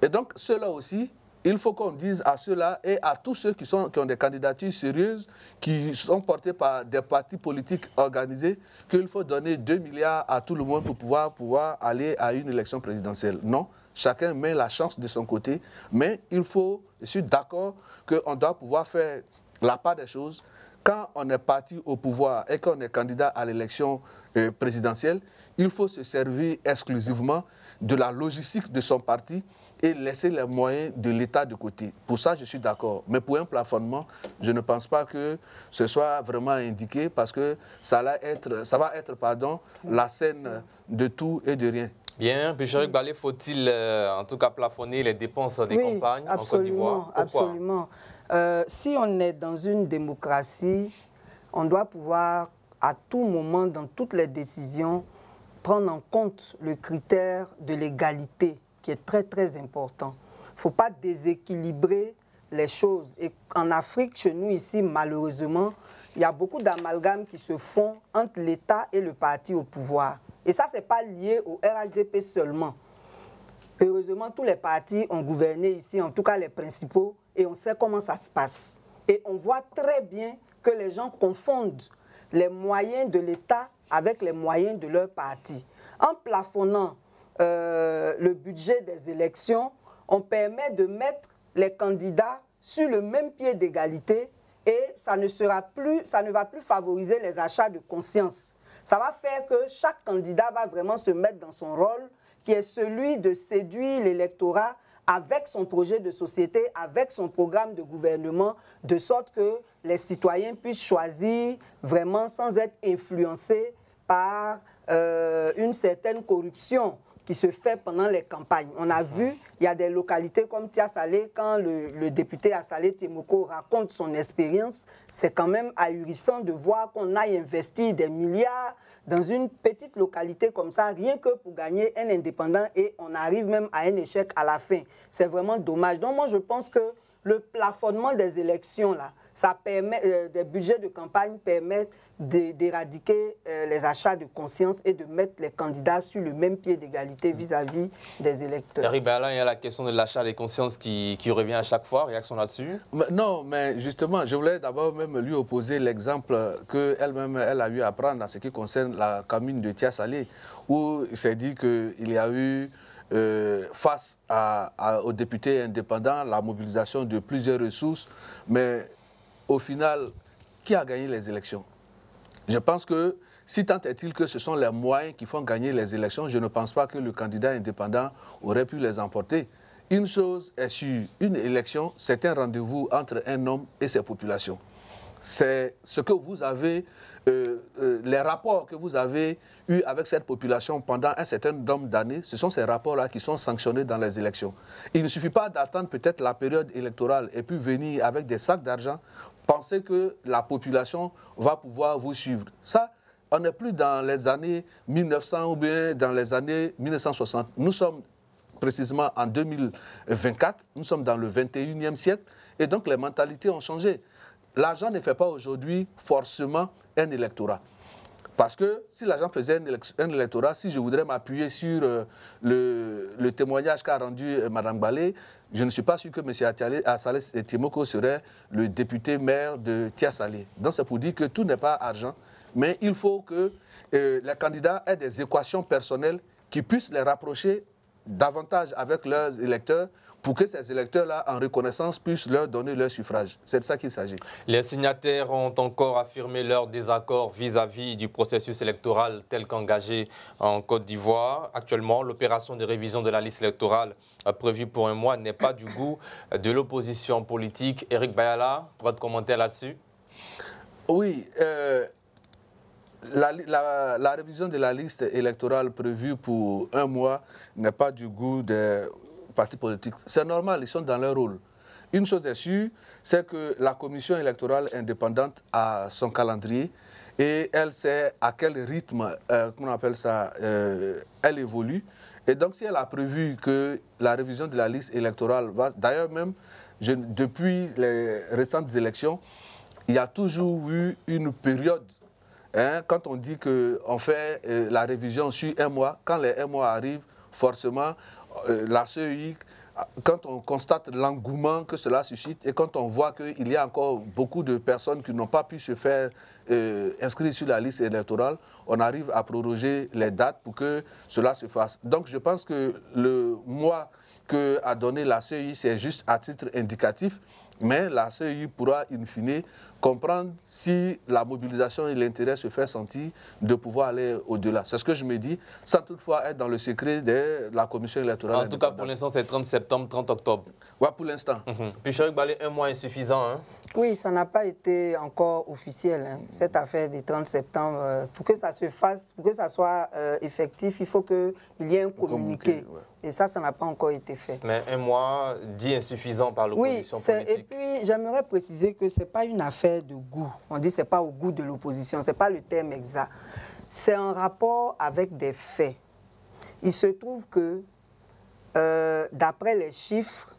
Et donc, ceux-là aussi, il faut qu'on dise à ceux-là et à tous ceux qui ont des candidatures sérieuses, qui sont portés par des partis politiques organisés, qu'il faut donner 2 milliards à tout le monde pour pouvoir aller à une élection présidentielle. Non, chacun met la chance de son côté, mais il faut, je suis d'accord qu'on doit pouvoir faire la part des choses. Quand on est parti au pouvoir et qu'on est candidat à l'élection présidentielle, il faut se servir exclusivement de la logistique de son parti et laisser les moyens de l'État de côté. Pour ça, je suis d'accord. Mais pour un plafonnement, je ne pense pas que ce soit vraiment indiqué parce que ça va être la scène de tout et de rien. Bien, puis Éric Balé, faut-il en tout cas plafonner les dépenses des campagnes en Côte d'Ivoire? Absolument. Si on est dans une démocratie, on doit pouvoir à tout moment, dans toutes les décisions, prendre en compte le critère de l'égalité, qui est très, très important. Il ne faut pas déséquilibrer les choses. Et en Afrique, chez nous ici, malheureusement, il y a beaucoup d'amalgames qui se font entre l'État et le parti au pouvoir. Et ça, ce n'est pas lié au RHDP seulement. Heureusement, tous les partis ont gouverné ici, en tout cas les principaux, et on sait comment ça se passe. Et on voit très bien que les gens confondent les moyens de l'État avec les moyens de leur parti. En plafonnant le budget des élections, on permet de mettre les candidats sur le même pied d'égalité et ça ne va plus favoriser les achats de conscience. Ça va faire que chaque candidat va vraiment se mettre dans son rôle, qui est celui de séduire l'électorat avec son projet de société, avec son programme de gouvernement, de sorte que les citoyens puissent choisir vraiment sans être influencés par une certaine corruption qui se fait pendant les campagnes. On a vu, il y a des localités comme Tia-Salé, quand le député Assalé Timoko raconte son expérience, c'est quand même ahurissant de voir qu'on aille investir des milliards dans une petite localité comme ça, rien que pour gagner un indépendant et on arrive même à un échec à la fin. C'est vraiment dommage. Donc moi, je pense que le plafonnement des élections, là, ça permet, des budgets de campagne permettent d'éradiquer les achats de conscience et de mettre les candidats sur le même pied d'égalité vis-à-vis des électeurs. Éric Bayala, il y a la question de l'achat des consciences qui revient à chaque fois. Réaction là-dessus? Non, mais justement, je voulais d'abord même lui opposer l'exemple qu'elle-même elle a eu à prendre en ce qui concerne la commune de Tia-Salé, où il s'est dit qu'il y a eu face aux députés indépendants, la mobilisation de plusieurs ressources, mais au final, qui a gagné les élections? Je pense que si tant est-il que ce sont les moyens qui font gagner les élections, je ne pense pas que le candidat indépendant aurait pu les emporter. Une chose est sûre, une élection, c'est un rendez-vous entre un homme et ses populations. C'est ce que vous avez, les rapports que vous avez eus avec cette population pendant un certain nombre d'années, ce sont ces rapports-là qui sont sanctionnés dans les élections. Il ne suffit pas d'attendre peut-être la période électorale et puis venir avec des sacs d'argent, penser que la population va pouvoir vous suivre. Ça, on n'est plus dans les années 1900 ou bien dans les années 1960. Nous sommes précisément en 2024, nous sommes dans le 21e siècle et donc les mentalités ont changé. L'argent ne fait pas aujourd'hui forcément un électorat. Parce que si l'argent faisait un électorat, si je voudrais m'appuyer sur le témoignage qu'a rendu Mme Balé, je ne suis pas sûr que M. Assalé Timoko serait le député maire de Tia-Salé. Donc c'est pour dire que tout n'est pas argent, mais il faut que les candidats aient des équations personnelles qui puissent les rapprocher davantage avec leurs électeurs pour que ces électeurs-là, en reconnaissance, puissent leur donner leur suffrage. C'est de ça qu'il s'agit. Les signataires ont encore affirmé leur désaccord vis-à-vis du processus électoral tel qu'engagé en Côte d'Ivoire. Actuellement, l'opération de révision de la liste électorale prévue pour un mois n'est pas du goût de l'opposition politique. Éric Bayala, votre commentaire là-dessus? Oui, la révision de la liste électorale prévue pour un mois n'est pas du goût des partis politiques. C'est normal, ils sont dans leur rôle. Une chose est sûre, c'est que la commission électorale indépendante a son calendrier et elle sait à quel rythme, comment on appelle ça, elle évolue. Et donc si elle a prévu que la révision de la liste électorale va, d'ailleurs même, depuis les récentes élections, il y a toujours eu une période. Hein, quand on dit qu'on fait la révision sur un mois, quand les un mois arrivent, forcément, la CEI, quand on constate l'engouement que cela suscite et quand on voit qu'il y a encore beaucoup de personnes qui n'ont pas pu se faire inscrire sur la liste électorale, on arrive à proroger les dates pour que cela se fasse. Donc je pense que le mois qu'a donné la CEI, c'est juste à titre indicatif, mais la CEI pourra in fine comprendre si la mobilisation et l'intérêt se fait sentir de pouvoir aller au-delà. C'est ce que je me dis, sans toutefois être dans le secret de la commission électorale. En tout cas, pour l'instant, c'est 30 septembre, 30 octobre. Oui, pour l'instant. Puis Chéric Ballé, un mois insuffisant, hein? Oui, ça n'a pas été encore officiel, hein, cette affaire du 30 septembre. Pour que ça se fasse, pour que ça soit effectif, il faut qu'il y ait un communiqué. Ouais. Et ça n'a pas encore été fait. Mais un mois dit insuffisant par l'opposition politique. Et puis, j'aimerais préciser que ce n'est pas une affaire de goût. On dit que ce n'est pas au goût de l'opposition, ce n'est pas le terme exact. C'est en rapport avec des faits. Il se trouve que, d'après les chiffres,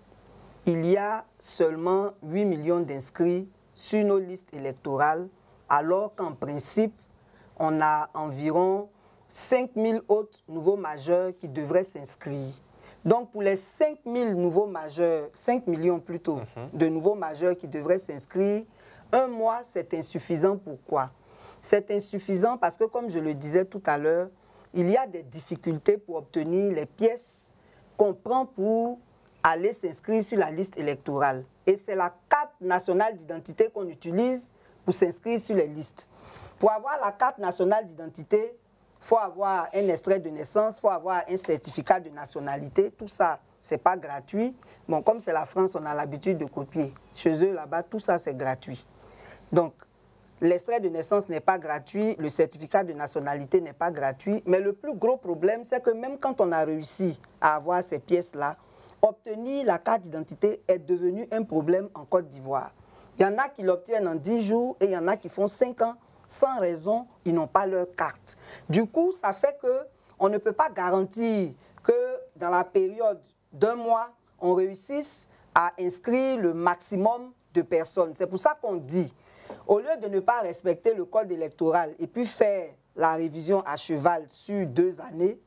il y a seulement 8 millions d'inscrits sur nos listes électorales, alors qu'en principe, on a environ 5 000 autres nouveaux majeurs qui devraient s'inscrire. Donc, pour les 5 000 nouveaux majeurs, 5 millions plutôt, de nouveaux majeurs qui devraient s'inscrire, un mois, c'est insuffisant. Pourquoi? C'est insuffisant parce que, comme je le disais tout à l'heure, il y a des difficultés pour obtenir les pièces qu'on prend pour aller s'inscrire sur la liste électorale. Et c'est la carte nationale d'identité qu'on utilise pour s'inscrire sur les listes. Pour avoir la carte nationale d'identité, il faut avoir un extrait de naissance, il faut avoir un certificat de nationalité. Tout ça, ce n'est pas gratuit. Bon, comme c'est la France, on a l'habitude de copier. Chez eux, là-bas, tout ça, c'est gratuit. Donc, l'extrait de naissance n'est pas gratuit, le certificat de nationalité n'est pas gratuit. Mais le plus gros problème, c'est que même quand on a réussi à avoir ces pièces-là, obtenir la carte d'identité est devenu un problème en Côte d'Ivoire. Il y en a qui l'obtiennent en 10 jours et il y en a qui font 5 ans. Sans raison, ils n'ont pas leur carte. Du coup, ça fait qu'on ne peut pas garantir que dans la période d'un mois, on réussisse à inscrire le maximum de personnes. C'est pour ça qu'on dit, au lieu de ne pas respecter le code électoral et puis faire la révision à cheval sur 2 années,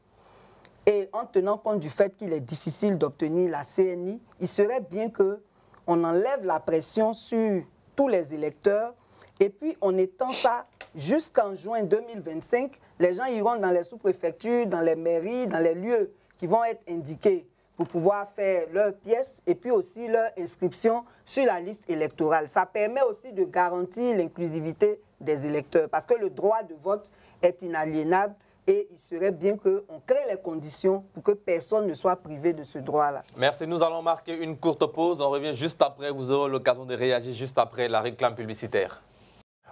et en tenant compte du fait qu'il est difficile d'obtenir la CNI, il serait bien qu'on enlève la pression sur tous les électeurs et puis on étend ça jusqu'en juin 2025. Les gens iront dans les sous-préfectures, dans les mairies, dans les lieux qui vont être indiqués pour pouvoir faire leurs pièces et puis aussi leur inscription sur la liste électorale. Ça permet aussi de garantir l'inclusivité des électeurs parce que le droit de vote est inaliénable. Et il serait bien qu'on crée les conditions pour que personne ne soit privé de ce droit-là. Merci. Nous allons marquer une courte pause. On revient juste après. Vous aurez l'occasion de réagir juste après la réclame publicitaire.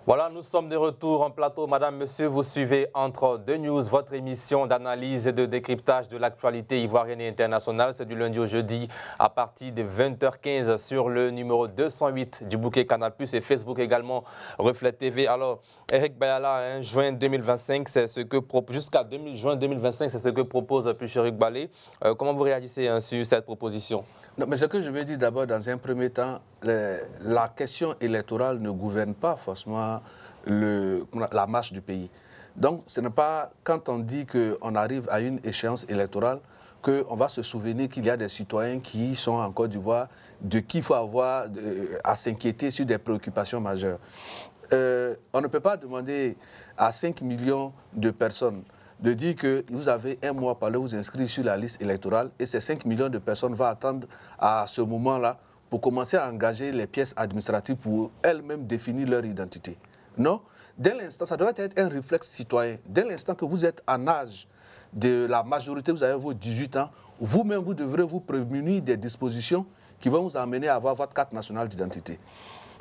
Voilà, nous sommes de retour en plateau. Madame, monsieur, vous suivez Entre deux News, votre émission d'analyse et de décryptage de l'actualité ivoirienne et internationale. C'est du lundi au jeudi à partir de 20h15 sur le numéro 208 du bouquet Canal+, et Facebook également, Reflet TV. Alors, Eric Bayala, hein, juin 2025, c'est ce que jusqu'à juin 2025, c'est ce que propose Chéric Ballé. Comment vous réagissez hein, sur cette proposition? Non, mais ce que je veux dire d'abord, dans un premier temps, la question électorale ne gouverne pas forcément la marche du pays. Donc, ce n'est pas quand on dit qu'on arrive à une échéance électorale qu'on va se souvenir qu'il y a des citoyens qui sont en Côte d'Ivoire, de qui il faut avoir à s'inquiéter sur des préoccupations majeures. On ne peut pas demander à 5 millions de personnes de dire que vous avez un mois pour aller vous inscrire sur la liste électorale et ces 5 millions de personnes vont attendre à ce moment-là pour commencer à engager les pièces administratives pour elles-mêmes définir leur identité. Non, dès l'instant, ça doit être un réflexe citoyen. Dès l'instant que vous êtes en âge de la majorité, vous avez vos 18 ans, vous-même, vous devrez vous prémunir des dispositions qui vont vous amener à avoir votre carte nationale d'identité.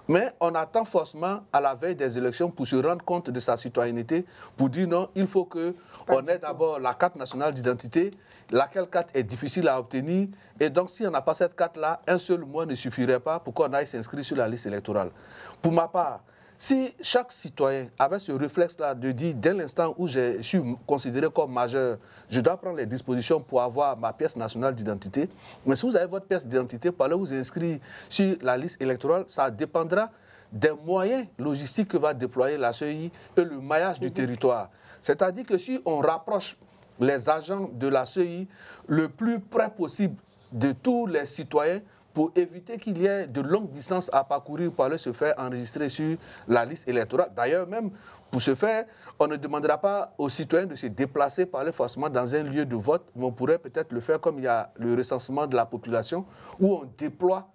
Mais on attend forcément à la veille des élections pour se rendre compte de sa citoyenneté, pour dire non, il faut qu'on ait d'abord la carte nationale d'identité, laquelle carte est difficile à obtenir. Et donc, si on n'a pas cette carte-là, un seul mois ne suffirait pas pour qu'on aille s'inscrire sur la liste électorale. Pour ma part, si chaque citoyen avait ce réflexe-là de dire, dès l'instant où je suis considéré comme majeur, je dois prendre les dispositions pour avoir ma pièce nationale d'identité. Mais si vous avez votre pièce d'identité, pour aller vous inscrire sur la liste électorale, ça dépendra des moyens logistiques que va déployer la CEI et le maillage du territoire. C'est-à-dire que si on rapproche les agents de la CEI le plus près possible de tous les citoyens pour éviter qu'il y ait de longues distances à parcourir pour aller se faire enregistrer sur la liste électorale. D'ailleurs, même pour ce faire, on ne demandera pas aux citoyens de se déplacer par aller forcément dans un lieu de vote, mais on pourrait peut-être le faire comme il y a le recensement de la population, où on déploie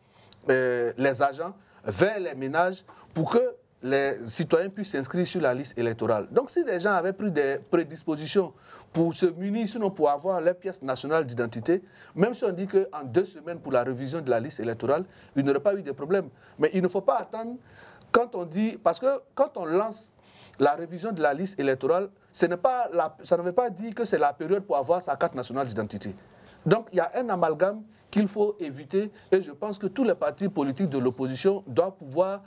les agents vers les ménages pour que les citoyens puissent s'inscrire sur la liste électorale. Donc si les gens avaient pris des prédispositions pour se munir, sinon pour avoir les pièces nationales d'identité, même si on dit qu'en 2 semaines pour la révision de la liste électorale, il n'y aurait pas eu de problème. Mais il ne faut pas attendre quand on dit... Parce que quand on lance la révision de la liste électorale, ça ne veut pas dire que c'est la période pour avoir sa carte nationale d'identité. Donc il y a un amalgame qu'il faut éviter et je pense que tous les partis politiques de l'opposition doivent pouvoir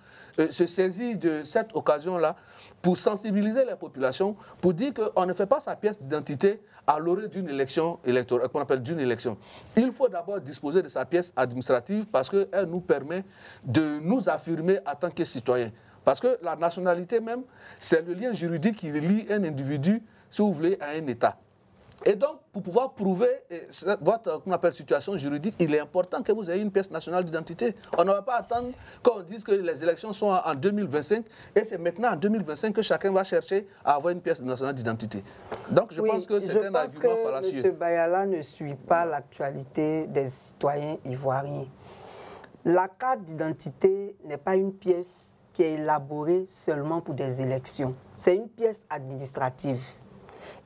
se saisir de cette occasion-là pour sensibiliser les populations, pour dire qu'on ne fait pas sa pièce d'identité à l'orée d'une élection électorale, qu'on appelle d'une élection. Il faut d'abord disposer de sa pièce administrative parce qu'elle nous permet de nous affirmer en tant que citoyens. Parce que la nationalité même, c'est le lien juridique qui lie un individu, si vous voulez, à un État. Et donc, pour pouvoir prouver votre situation juridique, il est important que vous ayez une pièce nationale d'identité. On ne va pas attendre qu'on dise que les élections sont en 2025 et c'est maintenant en 2025 que chacun va chercher à avoir une pièce nationale d'identité. Donc, je pense que c'est un argument fallacieux. M. Bayala ne suit pas l'actualité des citoyens ivoiriens. La carte d'identité n'est pas une pièce qui est élaborée seulement pour des élections. C'est une pièce administrative.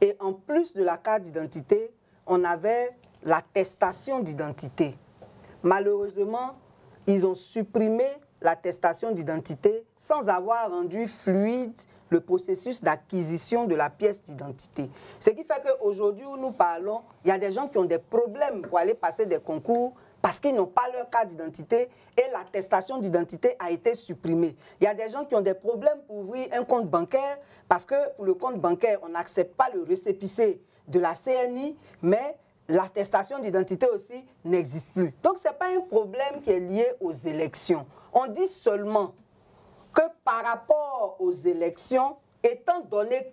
Et en plus de la carte d'identité, on avait l'attestation d'identité. Malheureusement, ils ont supprimé l'attestation d'identité sans avoir rendu fluide le processus d'acquisition de la pièce d'identité. Ce qui fait qu'aujourd'hui où nous parlons, il y a des gens qui ont des problèmes pour aller passer des concours parce qu'ils n'ont pas leur carte d'identité et l'attestation d'identité a été supprimée. Il y a des gens qui ont des problèmes pour ouvrir un compte bancaire parce que pour le compte bancaire, on n'accepte pas le récépissé de la CNI, mais l'attestation d'identité aussi n'existe plus. Donc, ce n'est pas un problème qui est lié aux élections. On dit seulement que par rapport aux élections, étant donné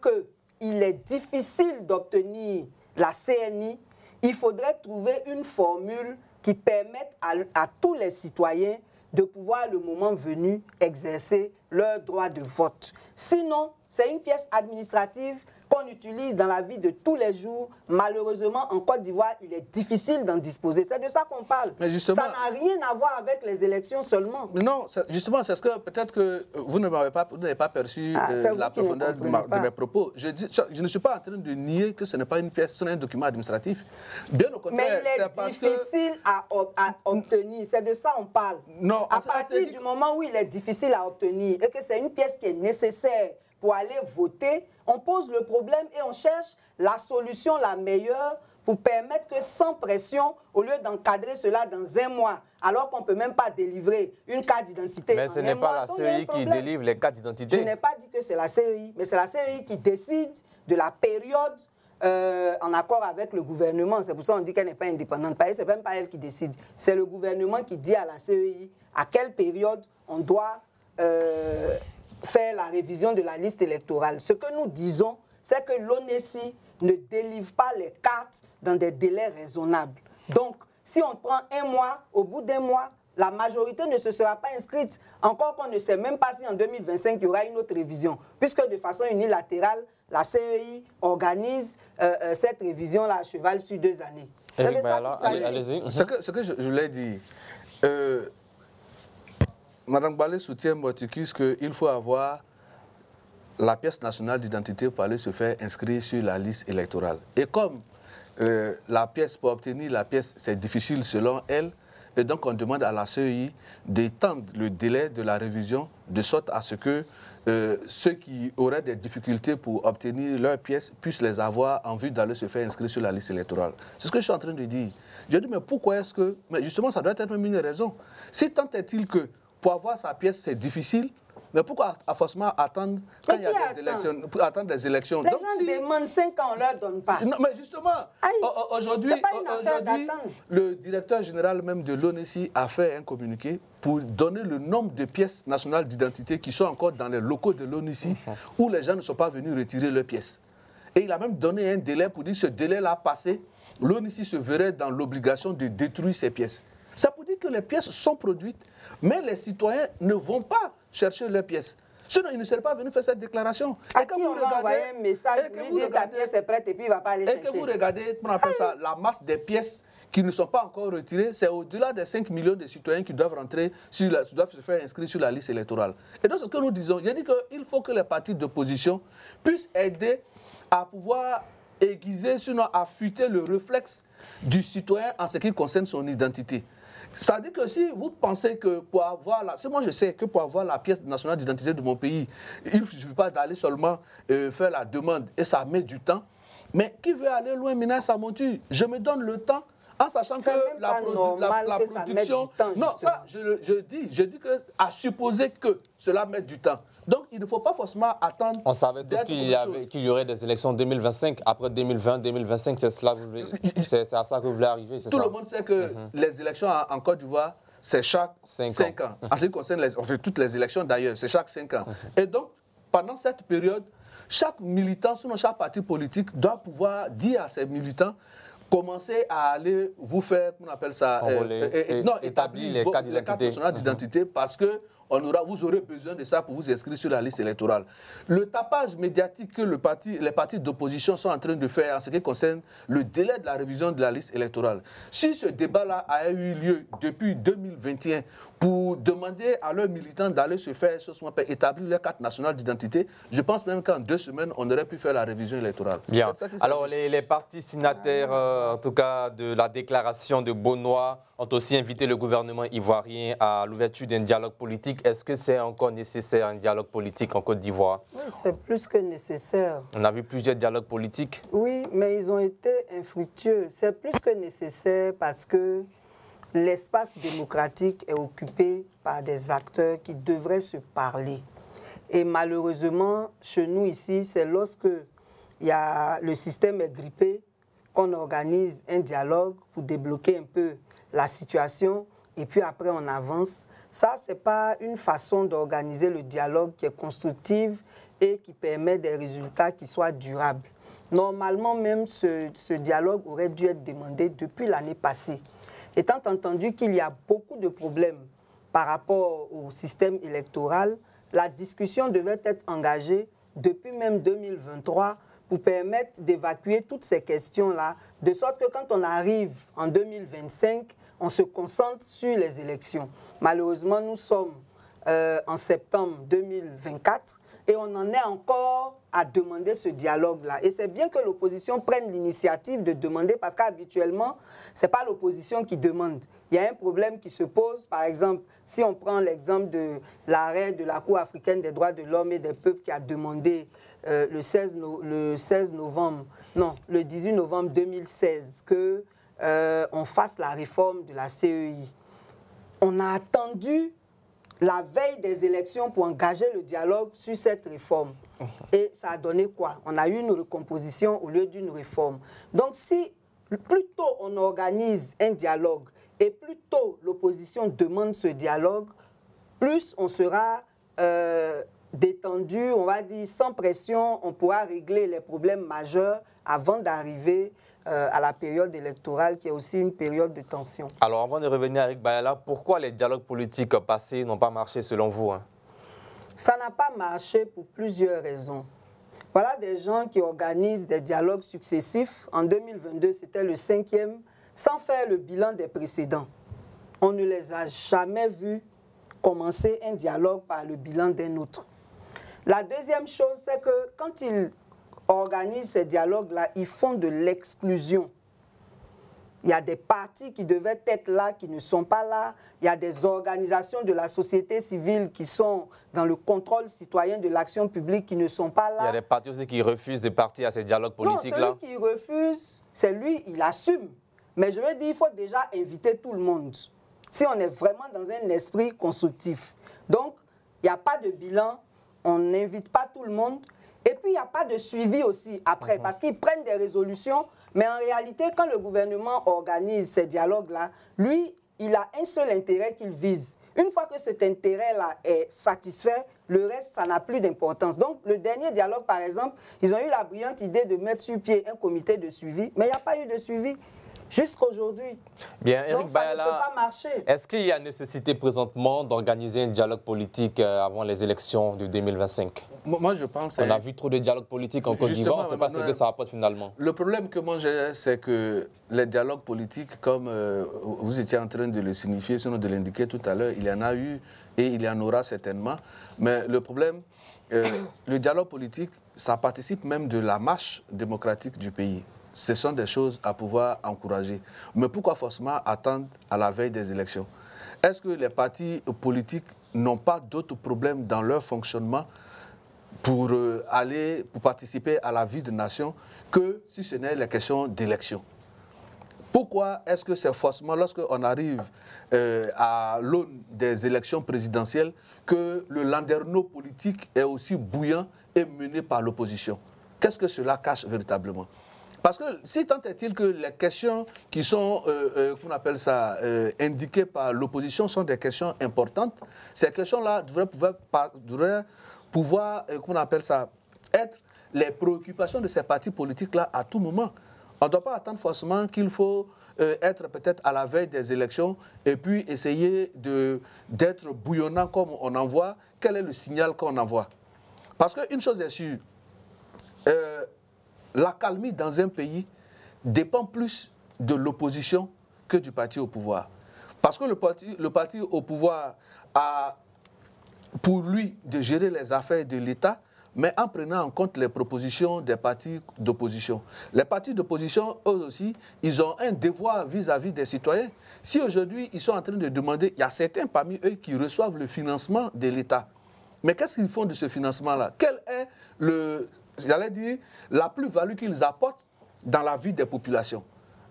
qu'il est difficile d'obtenir la CNI, il faudrait trouver une formule qui permette à tous les citoyens de pouvoir, le moment venu, exercer leur droit de vote. Sinon, c'est une pièce administrative qu'on utilise dans la vie de tous les jours. Malheureusement, en Côte d'Ivoire, il est difficile d'en disposer. C'est de ça qu'on parle. Mais justement, ça n'a rien à voir avec les élections seulement. Non, justement, c'est ce que peut-être que vous n'avez pas perçu la profondeur de mes propos. Je ne suis pas en train de nier que ce n'est pas une pièce, ce n'est un document administratif. Bien au contraire, mais il est difficile à obtenir. C'est de ça qu'on parle. Non, à partir du moment où il est difficile à obtenir et que c'est une pièce qui est nécessaire pour aller voter, on pose le problème et on cherche la solution la meilleure pour permettre que sans pression, au lieu d'encadrer cela dans 1 mois, alors qu'on ne peut même pas délivrer une carte d'identité. Mais ce n'est pas la CEI qui délivre les cartes d'identité. Je n'ai pas dit que c'est la CEI, mais c'est la CEI qui décide de la période en accord avec le gouvernement. C'est pour ça qu'on dit qu'elle n'est pas indépendante. Ce n'est même pas elle qui décide. C'est le gouvernement qui dit à la CEI à quelle période on doit faire la révision de la liste électorale. Ce que nous disons, c'est que l'ONESI ne délivre pas les cartes dans des délais raisonnables. Donc, si on prend 1 mois, au bout d'1 mois, la majorité ne se sera pas inscrite. Encore qu'on ne sait même pas si en 2025, il y aura une autre révision. Puisque de façon unilatérale, la CEI organise cette révision-là à cheval sur 2 années. Allez-y. Ce que je voulais dire... Madame Balé soutient Moticus qu'il faut avoir la pièce nationale d'identité pour aller se faire inscrire sur la liste électorale. Et comme la pièce, pour obtenir la pièce, c'est difficile selon elle, et donc on demande à la CEI d'étendre le délai de la révision de sorte à ce que ceux qui auraient des difficultés pour obtenir leur pièce puissent les avoir en vue d'aller se faire inscrire sur la liste électorale. C'est ce que je suis en train de dire. Je dis, mais pourquoi est-ce que... Mais justement, ça doit être même une raison. Si tant est-il que pour avoir sa pièce, c'est difficile, Mais pourquoi forcément attendre quand il y a des élections, pour attendre des élections? Les gens demandent 5 ans, on ne leur donne pas. Non, mais justement, aujourd'hui, le directeur général même de l'ONESI a fait un communiqué pour donner le nombre de pièces nationales d'identité qui sont encore dans les locaux de l'ONESI où les gens ne sont pas venus retirer leurs pièces. Et il a même donné un délai pour dire que ce délai-là passé, l'ONESI se verrait dans l'obligation de détruire ces pièces. Ça pour dire que les pièces sont produites, mais les citoyens ne vont pas chercher leurs pièces. Sinon, ils ne seraient pas venus faire cette déclaration. À qui on va envoyer un message, lui dire ta pièce est prête et puis il ne va pas aller chercher. Et que vous regardez, on appelle ça la masse des pièces qui ne sont pas encore retirées, c'est au-delà des 5 millions de citoyens qui doivent rentrer, doivent se faire inscrire sur la liste électorale. Et donc, ce que nous disons, j'ai dit qu'il faut que les partis d'opposition puissent aider à pouvoir aiguiser, sinon affûter le réflexe du citoyen en ce qui concerne son identité. Ça veut dire que si vous pensez que pour avoir moi je sais que pour avoir la pièce nationale d'identité de mon pays, il ne suffit pas d'aller seulement faire la demande et ça met du temps. Mais qui veut aller loin maintenant, ça monture. Je me donne le temps en sachant que la production... Non, ça, je dis que à supposer que cela mette du temps. Donc, il ne faut pas forcément attendre... On savait tous qu'il y aurait des élections en 2025. Après 2020, 2025, c'est à ça que vous voulez arriver, c'est ça? Tout le monde sait que les élections en Côte d'Ivoire, c'est chaque 5 ans. En ce qui concerne toutes les élections d'ailleurs, c'est chaque 5 ans. Et donc, pendant cette période, chaque militant, sinon chaque parti politique, doit pouvoir dire à ses militants commencez à aller vous faire, on appelle ça, établir les cartes nationales d'identité parce que vous aurez besoin de ça pour vous inscrire sur la liste électorale. Le tapage médiatique que les partis d'opposition sont en train de faire en ce qui concerne le délai de la révision de la liste électorale. Si ce débat-là a eu lieu depuis 2021 pour demander à leurs militants d'aller se faire établir leur carte nationale d'identité, je pense même qu'en 2 semaines, on aurait pu faire la révision électorale. Bien. Alors, les partis signataires, en tout cas de la déclaration de Bonois, ont aussi invité le gouvernement ivoirien à l'ouverture d'un dialogue politique. Est-ce que c'est encore nécessaire un dialogue politique en Côte d'Ivoire? Oui, c'est plus que nécessaire. On a vu plusieurs dialogues politiques. Oui, mais ils ont été infructueux. C'est plus que nécessaire parce que l'espace démocratique est occupé par des acteurs qui devraient se parler. Et malheureusement, chez nous ici, c'est lorsque le système est grippé qu'on organise un dialogue pour débloquer un peu la situation et puis après on avance. Ça, ce n'est pas une façon d'organiser le dialogue qui est constructive et qui permet des résultats qui soient durables. Normalement, même ce dialogue aurait dû être demandé depuis l'année passée. Étant entendu qu'il y a beaucoup de problèmes par rapport au système électoral, la discussion devait être engagée depuis même 2023 pour permettre d'évacuer toutes ces questions-là, de sorte que quand on arrive en 2025, on se concentre sur les élections. Malheureusement, nous sommes en septembre 2024 et on en est encore à demander ce dialogue-là. Et c'est bien que l'opposition prenne l'initiative de demander parce qu'habituellement, ce n'est pas l'opposition qui demande. Il y a un problème qui se pose. Par exemple, si on prend l'exemple de l'arrêt de la Cour africaine des droits de l'homme et des peuples qui a demandé le 18 novembre 2016 qu'on fasse la réforme de la CEI. On a attendu la veille des élections pour engager le dialogue sur cette réforme. Et ça a donné quoi? On a eu une recomposition au lieu d'une réforme. Donc si plus tôt on organise un dialogue et plus tôt l'opposition demande ce dialogue, plus on sera détendu, on va dire sans pression, on pourra régler les problèmes majeurs avant d'arriver à la période électorale qui est aussi une période de tension. Alors avant de revenir à Eric Bayala, pourquoi les dialogues politiques passés n'ont pas marché selon vous? Ça n'a pas marché pour plusieurs raisons. Voilà des gens qui organisent des dialogues successifs. En 2022, c'était le 5e, sans faire le bilan des précédents. On ne les a jamais vus commencer un dialogue par le bilan d'un autre. La deuxième chose, c'est que quand ils organisent ces dialogues-là, ils font de l'exclusion. Il y a des partis qui devaient être là, qui ne sont pas là. Il y a des organisations de la société civile qui sont dans le contrôle citoyen de l'action publique qui ne sont pas là. Il y a des partis aussi qui refusent de partir à ces dialogues politiques-là. Non, celui qui refuse, c'est lui, il assume. Mais je veux dire, il faut déjà inviter tout le monde, si on est vraiment dans un esprit constructif. Donc, il n'y a pas de bilan, on n'invite pas tout le monde. Et puis, il n'y a pas de suivi aussi après, parce qu'ils prennent des résolutions, mais en réalité, quand le gouvernement organise ces dialogues-là, lui, il a un seul intérêt qu'il vise. Une fois que cet intérêt-là est satisfait, le reste, ça n'a plus d'importance. Donc, le dernier dialogue, par exemple, ils ont eu la brillante idée de mettre sur pied un comité de suivi, mais il n'y a pas eu de suivi jusqu'à aujourd'hui. Bien, Eric Donc, ça Bayala, ne peut pas marcher. Est-ce qu'il y a nécessité présentement d'organiser un dialogue politique avant les élections de 2025? Moi, je pense... On a vu trop de dialogues politiques en Côte d'Ivoire, on ne sait pas ce que ça rapporte finalement. Le problème que moi j'ai, c'est que les dialogues politiques, comme vous étiez en train de le signifier, sinon de l'indiquer tout à l'heure, il y en a eu et il y en aura certainement. Mais le problème, le dialogue politique, ça participe même de la marche démocratique du pays. Ce sont des choses à pouvoir encourager. Mais pourquoi forcément attendre à la veille des élections? Est-ce que les partis politiques n'ont pas d'autres problèmes dans leur fonctionnement pour participer à la vie de nation que si ce n'est la question d'élection? Pourquoi est-ce que c'est forcément lorsqu'on arrive à l'aune des élections présidentielles que le landerneau politique est aussi bouillant et mené par l'opposition? Qu'est-ce que cela cache véritablement? Parce que si tant est-il que les questions qui sont, qu'on appelle ça, indiquées par l'opposition sont des questions importantes, ces questions-là devraient pouvoir, qu'on appelle ça, être les préoccupations de ces partis politiques-là à tout moment. On ne doit pas attendre forcément qu'il faut être peut-être à la veille des élections et puis essayer d'être bouillonnant comme on envoie. Quel est le signal qu'on envoie? Parce qu'une chose est sûre, la calmie dans un pays dépend plus de l'opposition que du parti au pouvoir. Parce que le parti au pouvoir a pour lui de gérer les affaires de l'État, mais en prenant en compte les propositions des partis d'opposition. Les partis d'opposition, eux aussi, ils ont un devoir vis-à-vis des citoyens. Si aujourd'hui, ils sont en train de demander, il y a certains parmi eux qui reçoivent le financement de l'État. Mais qu'est-ce qu'ils font de ce financement-là? Quel est j'allais dire, la plus-value qu'ils apportent dans la vie des populations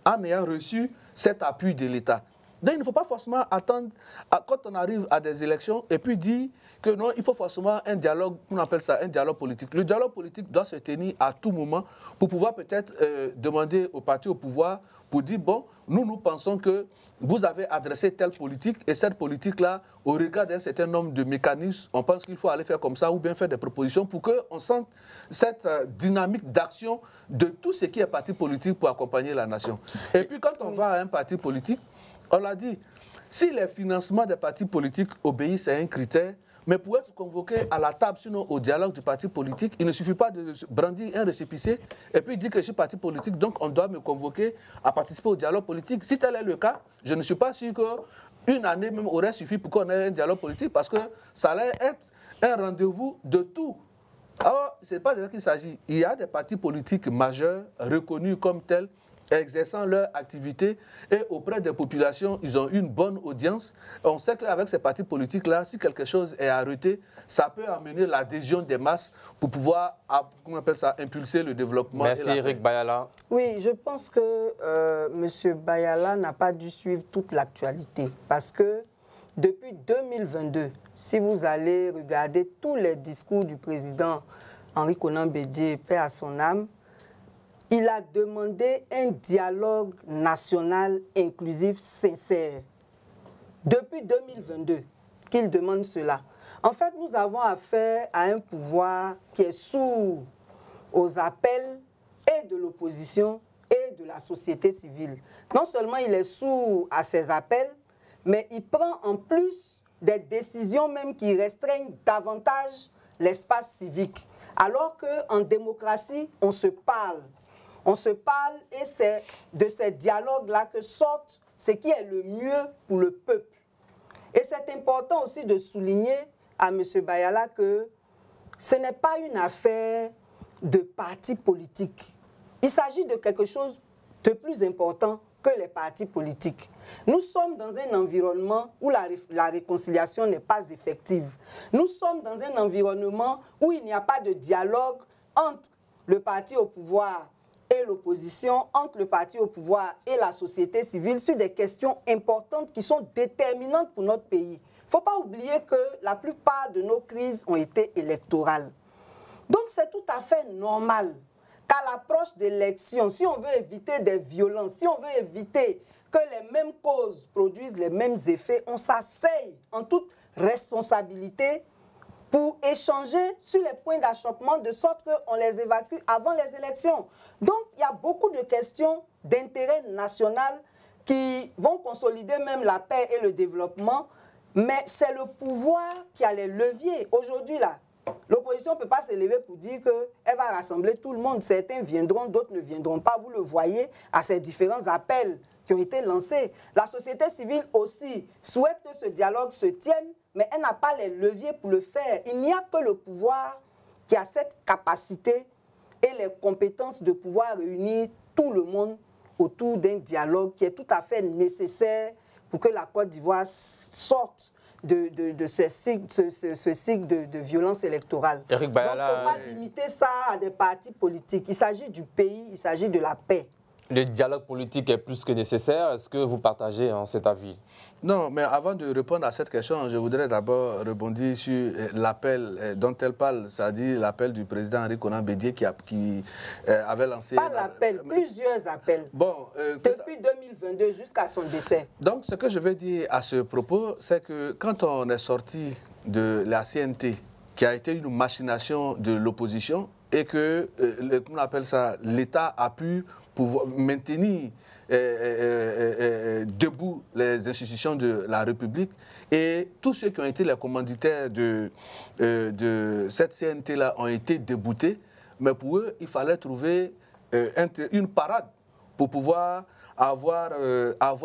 en ayant reçu cet appui de l'État? Donc il ne faut pas forcément attendre quand on arrive à des élections et puis dire que non, il faut forcément un dialogue, on appelle ça un dialogue politique. Le dialogue politique doit se tenir à tout moment pour pouvoir peut-être demander au parti au pouvoir pour dire, bon, nous pensons que vous avez adressé telle politique et cette politique-là, au regard d'un certain nombre de mécanismes, on pense qu'il faut aller faire comme ça ou bien faire des propositions pour qu'on sente cette dynamique d'action de tout ce qui est parti politique pour accompagner la nation. Et puis quand on va à un parti politique, on l'a dit, si les financements des partis politiques obéissent à un critère, mais pour être convoqué à la table, sinon au dialogue du parti politique, il ne suffit pas de brandir un récépissé et puis dire que je suis parti politique, donc on doit me convoquer à participer au dialogue politique. Si tel est le cas, je ne suis pas sûr qu'une année même aurait suffi pour qu'on ait un dialogue politique parce que ça allait être un rendez-vous de tout. Alors, ce n'est pas de ça qu'il s'agit. Il y a des partis politiques majeurs, reconnus comme tels, exerçant leur activité et auprès des populations, ils ont une bonne audience. On sait qu'avec ces partis politiques-là, si quelque chose est arrêté, ça peut amener l'adhésion des masses pour pouvoir, comment on appelle ça, impulser le développement. Merci Eric Bayala. Oui, je pense que M. Bayala n'a pas dû suivre toute l'actualité parce que depuis 2022, si vous allez regarder tous les discours du président Henri Konan Bédié, paix à son âme, il a demandé un dialogue national inclusif sincère. Depuis 2022 qu'il demande cela. En fait, nous avons affaire à un pouvoir qui est sourd aux appels et de l'opposition et de la société civile. Non seulement il est sourd à ces appels, mais il prend en plus des décisions même qui restreignent davantage l'espace civique. Alors qu'en démocratie, on se parle. On se parle et c'est de ces dialogues-là que sortent ce qui est le mieux pour le peuple. Et c'est important aussi de souligner à M. Bayala que ce n'est pas une affaire de parti politique. Il s'agit de quelque chose de plus important que les partis politiques. Nous sommes dans un environnement où la réconciliation n'est pas effective. Nous sommes dans un environnement où il n'y a pas de dialogue entre le parti au pouvoir et l'opposition, entre le parti au pouvoir et la société civile sur des questions importantes qui sont déterminantes pour notre pays. Il ne faut pas oublier que la plupart de nos crises ont été électorales. Donc c'est tout à fait normal qu'à l'approche d'élections, si on veut éviter des violences, si on veut éviter que les mêmes causes produisent les mêmes effets, on s'asseye en toute responsabilité pour échanger sur les points d'achoppement de sorte qu'on les évacue avant les élections. Donc, il y a beaucoup de questions d'intérêt national qui vont consolider même la paix et le développement, mais c'est le pouvoir qui a les leviers. Aujourd'hui, là, l'opposition ne peut pas se lever pour dire qu'elle va rassembler tout le monde. Certains viendront, d'autres ne viendront pas. Vous le voyez à ces différents appels qui ont été lancés. La société civile aussi souhaite que ce dialogue se tienne, mais elle n'a pas les leviers pour le faire. Il n'y a que le pouvoir qui a cette capacité et les compétences de pouvoir réunir tout le monde autour d'un dialogue qui est tout à fait nécessaire pour que la Côte d'Ivoire sorte de ce cycle de violence électorale. Eric Bayala, donc, il ne faut pas limiter ça à des partis politiques. Il s'agit du pays, il s'agit de la paix. Le dialogue politique est plus que nécessaire. Est-ce que vous partagez cet avis? Non, mais avant de répondre à cette question, je voudrais d'abord rebondir sur l'appel dont elle parle, c'est-à-dire l'appel du président Henri Konan Bédié qui avait lancé... Pas l'appel, plusieurs appels. Bon, depuis 2022 jusqu'à son décès. Donc, ce que je veux dire à ce propos, c'est que quand on est sorti de la CNT, qui a été une machination de l'opposition, et que, comment on appelle ça, l'État a pu pouvoir maintenir debout les institutions de la République, et tous ceux qui ont été les commanditaires de cette CNT-là ont été déboutés, mais pour eux, il fallait trouver une parade pour pouvoir avoir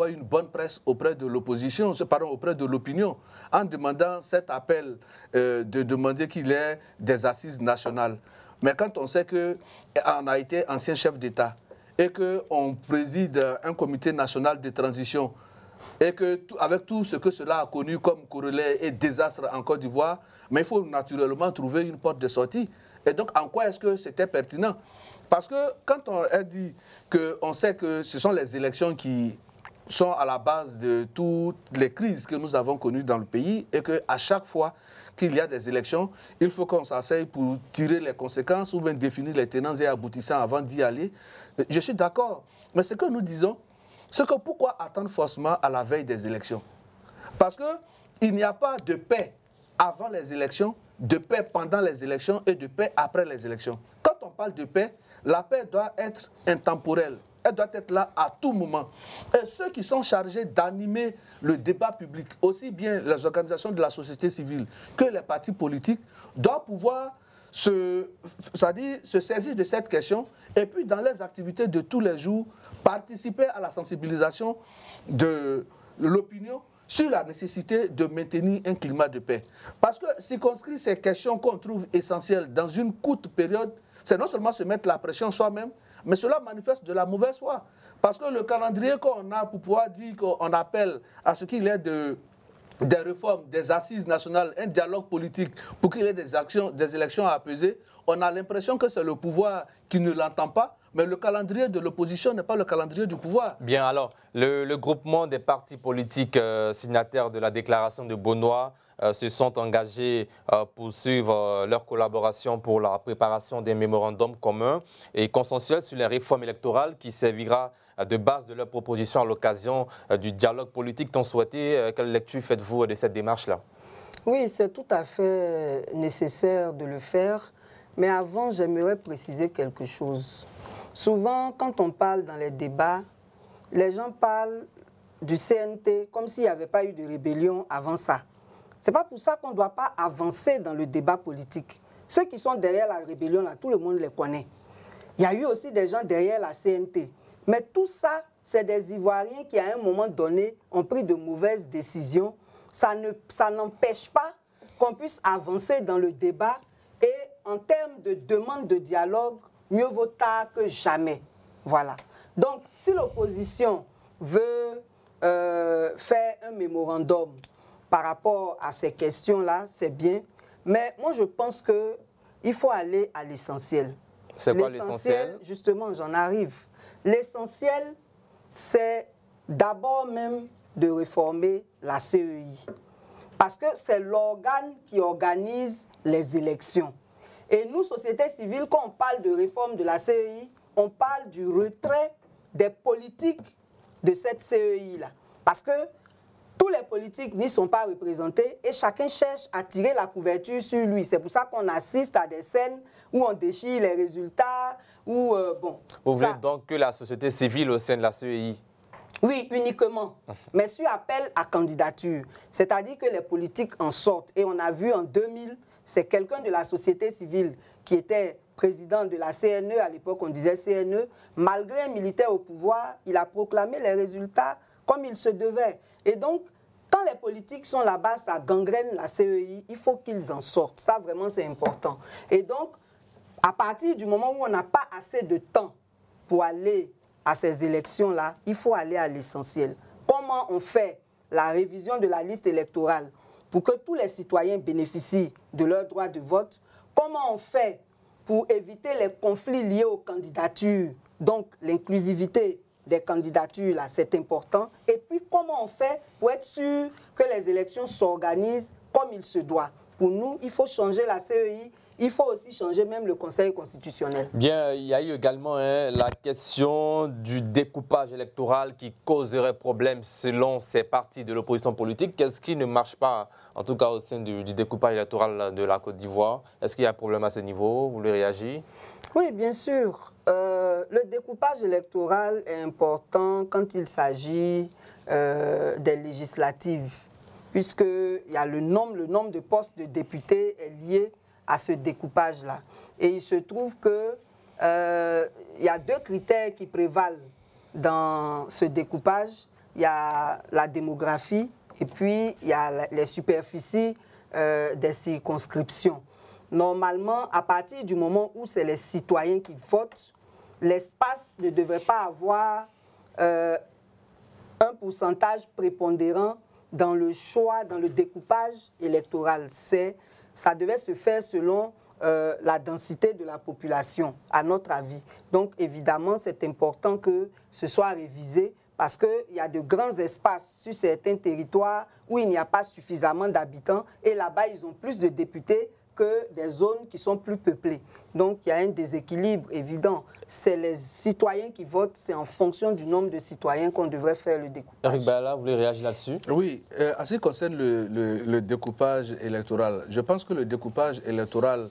une bonne presse auprès de l'opposition, pardon, auprès de l'opinion, en demandant cet appel de demander qu'il y ait des assises nationales. Mais quand on sait qu'on a été ancien chef d'État et qu'on préside un comité national de transition et qu'avec tout ce que cela a connu comme corollaire et désastre en Côte d'Ivoire, mais il faut naturellement trouver une porte de sortie. Et donc, en quoi est-ce que c'était pertinent? Parce que quand on a dit qu'on sait que ce sont les élections qui sont à la base de toutes les crises que nous avons connues dans le pays et qu'à chaque fois qu'il y a des élections, il faut qu'on s'asseye pour tirer les conséquences ou bien définir les tenants et aboutissants avant d'y aller. Je suis d'accord. Mais ce que nous disons, c'est que pourquoi attendre forcément à la veille des élections? Parce qu'il n'y a pas de paix avant les élections, de paix pendant les élections et de paix après les élections. Quand on parle de paix, la paix doit être intemporelle. Elle doit être là à tout moment. Et ceux qui sont chargés d'animer le débat public, aussi bien les organisations de la société civile que les partis politiques, doivent pouvoir se saisir de cette question et puis dans les activités de tous les jours, participer à la sensibilisation de l'opinion sur la nécessité de maintenir un climat de paix. Parce que circonscrire ces questions qu'on trouve essentielles dans une courte période, c'est non seulement se mettre la pression soi-même, mais cela manifeste de la mauvaise foi. Parce que le calendrier qu'on a pour pouvoir dire qu'on appelle à ce qu'il y ait des réformes, des assises nationales, un dialogue politique pour qu'il y ait des élections à apaiser, on a l'impression que c'est le pouvoir qui ne l'entend pas, mais le calendrier de l'opposition n'est pas le calendrier du pouvoir. Bien, alors, le groupement des partis politiques signataires de la déclaration de Bonois se sont engagés à poursuivre leur collaboration pour la préparation des mémorandums communs et consensuels sur les réformes électorales qui servira de base de leur proposition à l'occasion du dialogue politique tant souhaité. Quelle lecture faites-vous de cette démarche-là? Oui, c'est tout à fait nécessaire de le faire. Mais avant, j'aimerais préciser quelque chose. Souvent, quand on parle dans les débats, les gens parlent du CNT comme s'il n'y avait pas eu de rébellion avant ça. Ce n'est pas pour ça qu'on ne doit pas avancer dans le débat politique. Ceux qui sont derrière la rébellion, là, tout le monde les connaît. Il y a eu aussi des gens derrière la CNT. Mais tout ça, c'est des Ivoiriens qui, à un moment donné, ont pris de mauvaises décisions. Ça n'empêche pas qu'on puisse avancer dans le débat. Et en termes de demande de dialogue, mieux vaut tard que jamais. Voilà. Donc, si l'opposition veut faire un mémorandum par rapport à ces questions-là, c'est bien. Mais moi, je pense qu'il faut aller à l'essentiel. C'est quoi l'essentiel? Justement, j'en arrive. L'essentiel, c'est d'abord même de réformer la CEI. Parce que c'est l'organe qui organise les élections. Et nous, société civile, quand on parle de réforme de la CEI, on parle du retrait des politiques de cette CEI-là. Parce que tous les politiques n'y sont pas représentés et chacun cherche à tirer la couverture sur lui. C'est pour ça qu'on assiste à des scènes où on déchire les résultats, où, bon... Vous voulez donc que la société civile au sein de la CEI? Oui, uniquement, mais sur appel à candidature. C'est-à-dire que les politiques en sortent. Et on a vu en 2000, c'est quelqu'un de la société civile qui était président de la CNE, à l'époque on disait CNE, malgré un militaire au pouvoir, il a proclamé les résultats comme il se devait. Et donc, quand les politiques sont là-bas, ça gangrène la CEI, il faut qu'ils en sortent. Ça, vraiment, c'est important. Et donc, à partir du moment où on n'a pas assez de temps pour aller à ces élections-là, il faut aller à l'essentiel. Comment on fait la révision de la liste électorale pour que tous les citoyens bénéficient de leur droit de vote? Comment on fait pour éviter les conflits liés aux candidatures? Donc, l'inclusivité des candidatures, là, c'est important. Et puis, comment on fait pour être sûr que les élections s'organisent comme il se doit? Pour nous, il faut changer la CEI. Il faut aussi changer même le Conseil constitutionnel. Bien, il y a eu également la question du découpage électoral qui causerait problème selon ces partis de l'opposition politique. Qu'est-ce qui ne marche pas, en tout cas au sein du découpage électoral de la Côte d'Ivoire? Est-ce qu'il y a un problème à ce niveau? Vous voulez réagir? Oui, bien sûr. Le découpage électoral est important quand il s'agit des législatives, puisque il y a le nombre de postes de députés est lié à ce découpage-là. Et il se trouve que il y a deux critères qui prévalent dans ce découpage. Il y a la démographie et puis il y a les superficies des circonscriptions. Normalement, à partir du moment où c'est les citoyens qui votent, l'espace ne devrait pas avoir un pourcentage prépondérant dans le choix, dans le découpage électoral. Ça devait se faire selon la densité de la population, à notre avis. Donc, évidemment, c'est important que ce soit révisé parce qu'il y a de grands espaces sur certains territoires où il n'y a pas suffisamment d'habitants et là-bas, ils ont plus de députés que des zones qui sont plus peuplées. Donc, il y a un déséquilibre évident. C'est les citoyens qui votent, c'est en fonction du nombre de citoyens qu'on devrait faire le découpage. Eric Baala, vous voulez réagir là-dessus? Oui, en ce qui concerne le découpage électoral, je pense que le découpage électoral,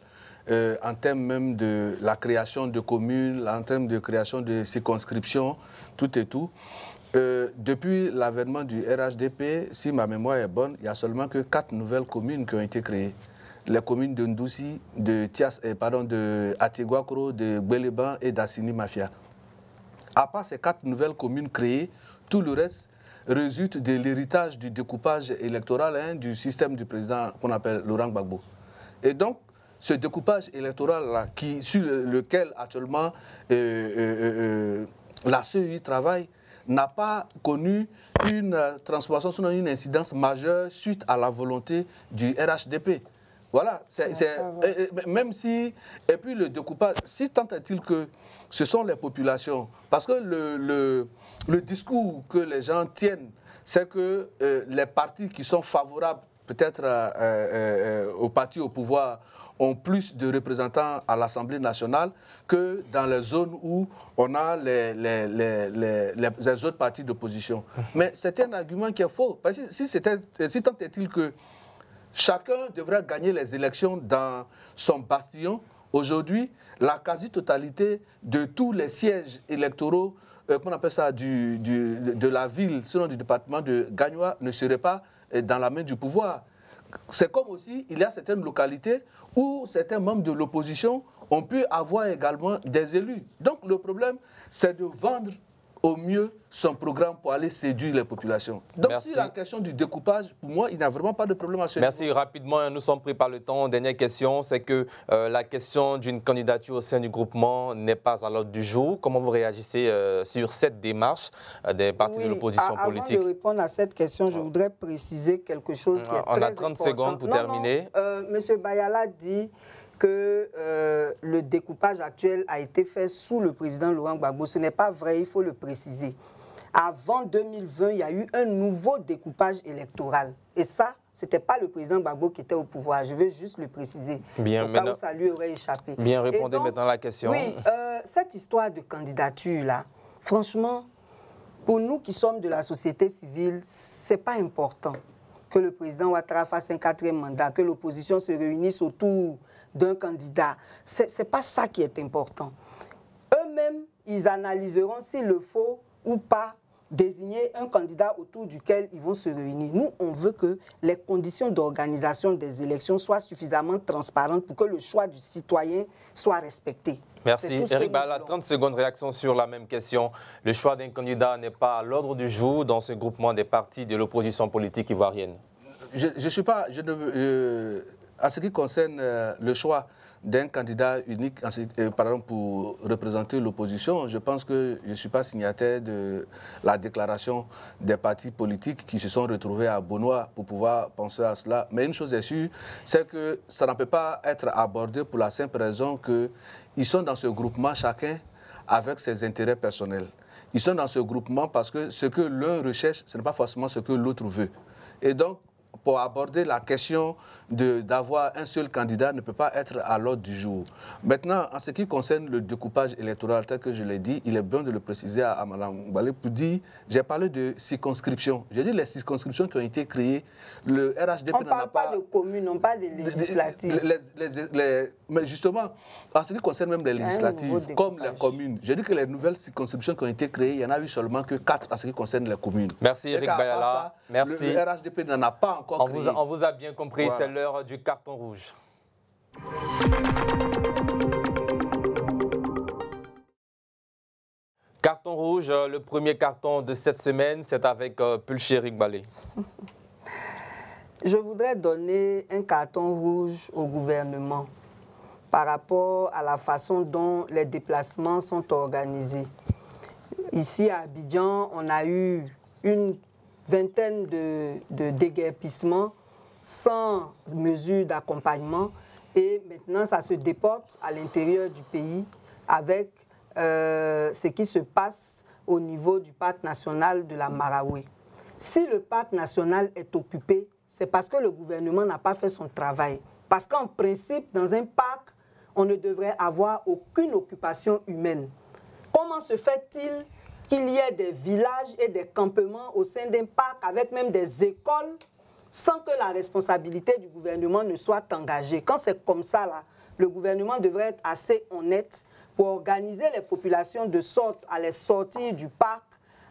en termes même de la création de communes, en termes de création de circonscriptions, tout et tout, depuis l'avènement du RHDP, si ma mémoire est bonne, il n'y a seulement que 4 nouvelles communes qui ont été créées. Les communes de Ndouzi, de Atigouakro, de Gbeleban et d'Assini Mafia. À part ces 4 nouvelles communes créées, tout le reste résulte de l'héritage du découpage électoral du système du président qu'on appelle Laurent Gbagbo. Et donc, ce découpage électoral-là, sur lequel actuellement la CEI travaille, n'a pas connu une transformation, sinon une incidence majeure suite à la volonté du RHDP. Voilà, même si, et puis le découpage, si tant est-il que ce sont les populations, parce que le discours que les gens tiennent, c'est que les partis qui sont favorables peut-être aux partis au pouvoir ont plus de représentants à l'Assemblée nationale que dans les zones où on a les autres partis d'opposition. Mais c'est un argument qui est faux, parce que si tant est-il que chacun devrait gagner les élections dans son bastion. Aujourd'hui, la quasi-totalité de tous les sièges électoraux, qu'on appelle ça, de la ville, selon du département de Gagnoa, ne seraient pas dans la main du pouvoir. C'est comme aussi, il y a certaines localités où certains membres de l'opposition ont pu avoir également des élus. Donc le problème, c'est de vendre au mieux son programme pour aller séduire les populations. Donc, Merci. Si la question du découpage, pour moi, il n'y a vraiment pas de problème à ce niveau. Merci. Rapidement, nous sommes pris par le temps. Dernière question, c'est que la question d'une candidature au sein du groupement n'est pas à l'ordre du jour. Comment vous réagissez sur cette démarche des partis de l'opposition politique? Avant de répondre à cette question, je voudrais préciser quelque chose qui est très important. On a 30 secondes pour terminer. Monsieur Bayala dit que le découpage actuel a été fait sous le président Laurent Gbagbo. Ce n'est pas vrai, il faut le préciser. Avant 2020, il y a eu un nouveau découpage électoral. Et ça, ce n'était pas le président Gbagbo qui était au pouvoir. Je veux juste le préciser. Bien, au cas où ça lui aurait échappé. Bien, répondez maintenant à la question. Oui, cette histoire de candidature-là, franchement, pour nous qui sommes de la société civile, ce n'est pas important que le président Ouattara fasse un 4e mandat, que l'opposition se réunisse autour d'un candidat. Ce n'est pas ça qui est important. Eux-mêmes, ils analyseront s'il le faut ou pas désigner un candidat autour duquel ils vont se réunir. Nous, on veut que les conditions d'organisation des élections soient suffisamment transparentes pour que le choix du citoyen soit respecté. Merci. Éric Bayala, 30 secondes réaction sur la même question. Le choix d'un candidat n'est pas à l'ordre du jour dans ce groupement des partis de l'opposition politique ivoirienne. Je suis pas... en ce qui concerne le choix d'un candidat unique, par exemple pour représenter l'opposition, je pense que je ne suis pas signataire de la déclaration des partis politiques qui se sont retrouvés à Beaunois pour pouvoir penser à cela. Mais une chose est sûre, c'est que ça ne peut pas être abordé pour la simple raison qu'ils sont dans ce groupement chacun avec ses intérêts personnels. Ils sont dans ce groupement parce que ce que l'un recherche, ce n'est pas forcément ce que l'autre veut. Et donc, pour aborder la question d'avoir un seul candidat ne peut pas être à l'ordre du jour. Maintenant, en ce qui concerne le découpage électoral, tel que je l'ai dit, il est bien de le préciser à Mme Balé pour dire, j'ai parlé de circonscriptions. J'ai dit les circonscriptions qui ont été créées, le RHDP n'en a pas... On ne parle pas de communes, on parle de législatives. Mais justement, en ce qui concerne même les législatives, comme les communes, j'ai dit que les nouvelles circonscriptions qui ont été créées, il n'y en a eu seulement que 4 en ce qui concerne les communes. Merci Éric Bayala. Merci. Le RHDP n'en a pas encore créé. On vous a bien compris, voilà. C'est l'heure du carton rouge. Carton rouge, le premier carton de cette semaine, c'est avec Pulcher Éric Balé. Je voudrais donner un carton rouge au gouvernement par rapport à la façon dont les déplacements sont organisés. Ici à Abidjan, on a eu une vingtaine de déguerpissements sans mesure d'accompagnement et maintenant ça se déporte à l'intérieur du pays avec ce qui se passe au niveau du parc national de la Maraoué. Si le parc national est occupé, c'est parce que le gouvernement n'a pas fait son travail. Parce qu'en principe, dans un parc, on ne devrait avoir aucune occupation humaine. Comment se fait-il qu'il y ait des villages et des campements au sein d'un parc avec même des écoles sans que la responsabilité du gouvernement ne soit engagée? Quand c'est comme ça, là, le gouvernement devrait être assez honnête pour organiser les populations de sorte à les sortir du parc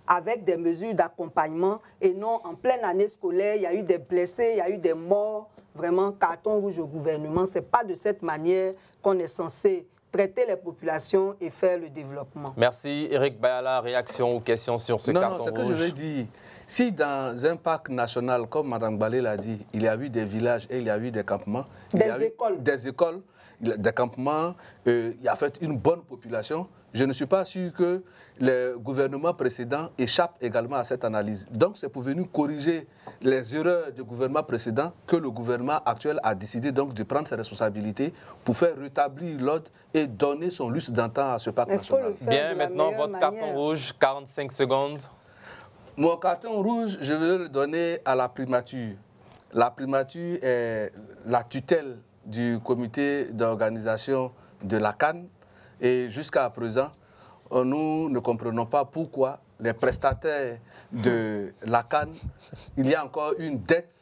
avec des mesures d'accompagnement et non en pleine année scolaire, il y a eu des blessés, il y a eu des morts. Vraiment, carton rouge au gouvernement. Ce n'est pas de cette manière qu'on est censé traiter les populations et faire le développement. Merci. Éric Bayala, réaction ou question sur ce carton rouge? Non, ce que je veux dire, si dans un parc national, comme Mme Balé l'a dit, il y a eu des villages et il y a eu des campements, des écoles, des campements, il y a fait une bonne population, je ne suis pas sûr que le gouvernement précédent échappe également à cette analyse. Donc c'est pour venir corriger les erreurs du gouvernement précédent que le gouvernement actuel a décidé donc de prendre ses responsabilités pour faire rétablir l'ordre et donner son lustre d'antan à ce parc national. Bien, maintenant votre carton rouge, 45 secondes. Mon carton rouge, je vais le donner à la primature. La primature est la tutelle du comité d'organisation de la CAN. Et jusqu'à présent, nous ne comprenons pas pourquoi les prestataires de la CAN, il y a encore une dette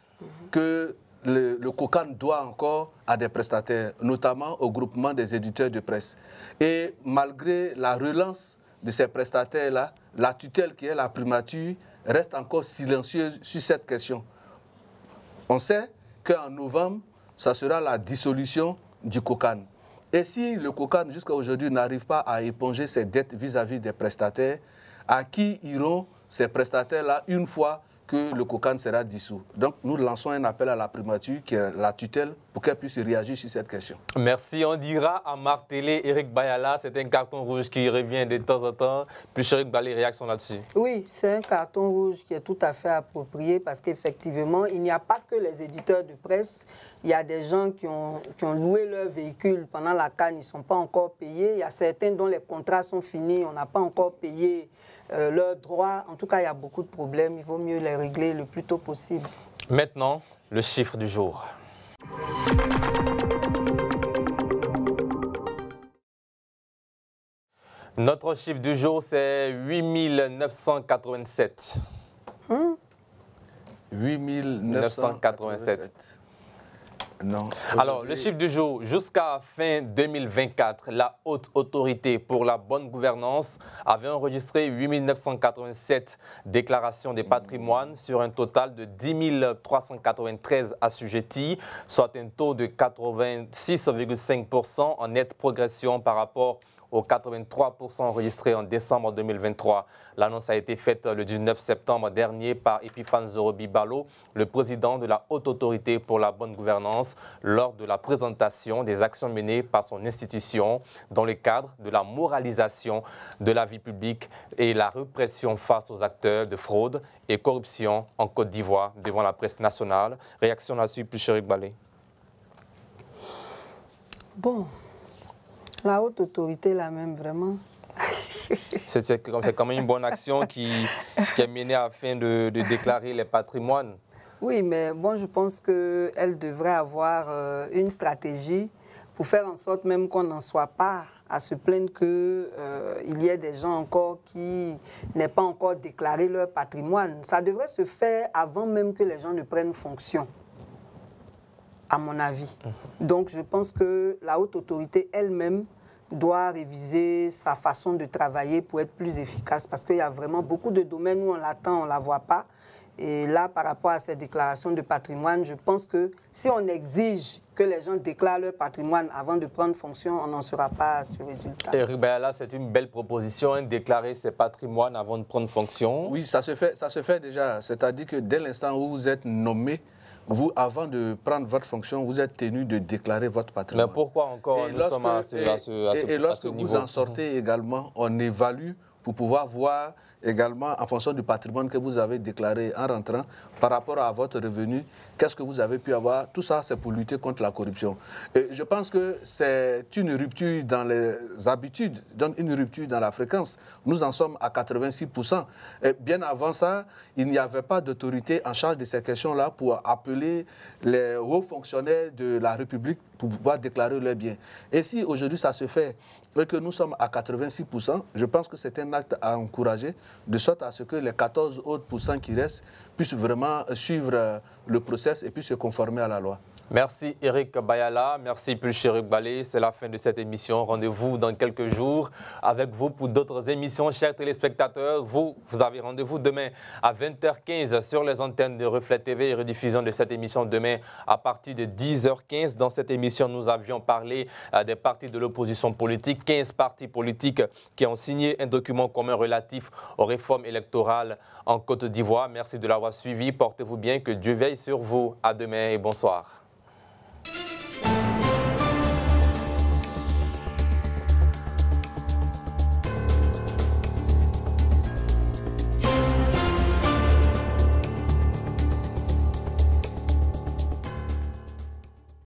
que le COCAN doit encore à des prestataires, notamment au groupement des éditeurs de presse. Et malgré la relance de ces prestataires-là, la tutelle qui est la primature reste encore silencieuse sur cette question. On sait qu'en novembre, ça sera la dissolution du COCAN. Et si le COCAN, jusqu'à aujourd'hui, n'arrive pas à éponger ses dettes vis-à-vis des prestataires, à qui iront ces prestataires-là une fois que le COCAN sera dissous. Donc nous lançons un appel à la primature, qui est la tutelle, pour qu'elle puisse réagir sur cette question. Merci. On dira à marteler Éric Bayala, c'est un carton rouge qui revient de temps en temps. Puis Éric Bayala, réaction là-dessus? Oui, c'est un carton rouge qui est tout à fait approprié parce qu'effectivement, il n'y a pas que les éditeurs de presse. Il y a des gens qui ont loué leur véhicule pendant la CAN, ils ne sont pas encore payés. Il y a certains dont les contrats sont finis, on n'a pas encore payé leurs droits. En tout cas, il y a beaucoup de problèmes. Il vaut mieux les régler le plus tôt possible. Maintenant, le chiffre du jour. Notre chiffre du jour, c'est 8987. 8987. Non. Alors, le chiffre du jour, jusqu'à fin 2024, la Haute Autorité pour la bonne gouvernance avait enregistré 8987 déclarations des patrimoines sur un total de 10 393 assujettis, soit un taux de 86,5% en nette progression par rapport aux 83% enregistrés en décembre 2023. L'annonce a été faite le 19 septembre dernier par Epiphane Zorobi-Balo, le président de la Haute Autorité pour la bonne gouvernance, lors de la présentation des actions menées par son institution dans le cadre de la moralisation de la vie publique et la répression face aux acteurs de fraude et corruption en Côte d'Ivoire devant la presse nationale. Réaction là-dessus, plus Éric Balé. Bon. La haute autorité, la même, vraiment. C'est quand même une bonne action qui est menée afin de déclarer les patrimoines. Oui, mais bon, je pense qu'elle devrait avoir une stratégie pour faire en sorte même qu'on n'en soit pas à se plaindre qu'il y ait des gens encore qui n'aient pas encore déclaré leur patrimoine. Ça devrait se faire avant même que les gens ne prennent fonction, à mon avis. Donc, je pense que la haute autorité elle-même doit réviser sa façon de travailler pour être plus efficace parce qu'il y a vraiment beaucoup de domaines où on l'attend, on ne la voit pas. Et là, par rapport à ces déclarations de patrimoine, je pense que si on exige que les gens déclarent leur patrimoine avant de prendre fonction, on n'en sera pas à ce résultat. Éric Bayala, c'est une belle proposition, déclarer ses patrimoines avant de prendre fonction. Oui, ça se fait déjà. C'est-à-dire que dès l'instant où vous êtes nommé, vous, avant de prendre votre fonction, vous êtes tenu de déclarer votre patrimoine. Mais pourquoi encore nous sommes à ce niveau? Et lorsque vous en sortez également, on évalue pour pouvoir voir également, en fonction du patrimoine que vous avez déclaré en rentrant, par rapport à votre revenu, qu'est-ce que vous avez pu avoir. Tout ça, c'est pour lutter contre la corruption. Et je pense que c'est une rupture dans les habitudes, donc une rupture dans la fréquence. Nous en sommes à 86%. Et bien avant ça, il n'y avait pas d'autorité en charge de ces questions-là pour appeler les hauts fonctionnaires de la République pour pouvoir déclarer leurs biens. Et si aujourd'hui ça se fait et que nous sommes à 86%, je pense que c'est un acte à encourager, de sorte à ce que les 14 autres pourcents qui restent puissent vraiment suivre le process et puissent se conformer à la loi. Merci Éric Bayala, merci plus Éric Balé. C'est la fin de cette émission. Rendez-vous dans quelques jours avec vous pour d'autres émissions. Chers téléspectateurs, vous avez rendez-vous demain à 20h15 sur les antennes de Reflet TV et rediffusion de cette émission demain à partir de 10h15. Dans cette émission, nous avions parlé des partis de l'opposition politique, 15 partis politiques qui ont signé un document commun relatif aux réformes électorales en Côte d'Ivoire. Merci de l'avoir suivi. Portez-vous bien, que Dieu veille sur vous. À demain et bonsoir.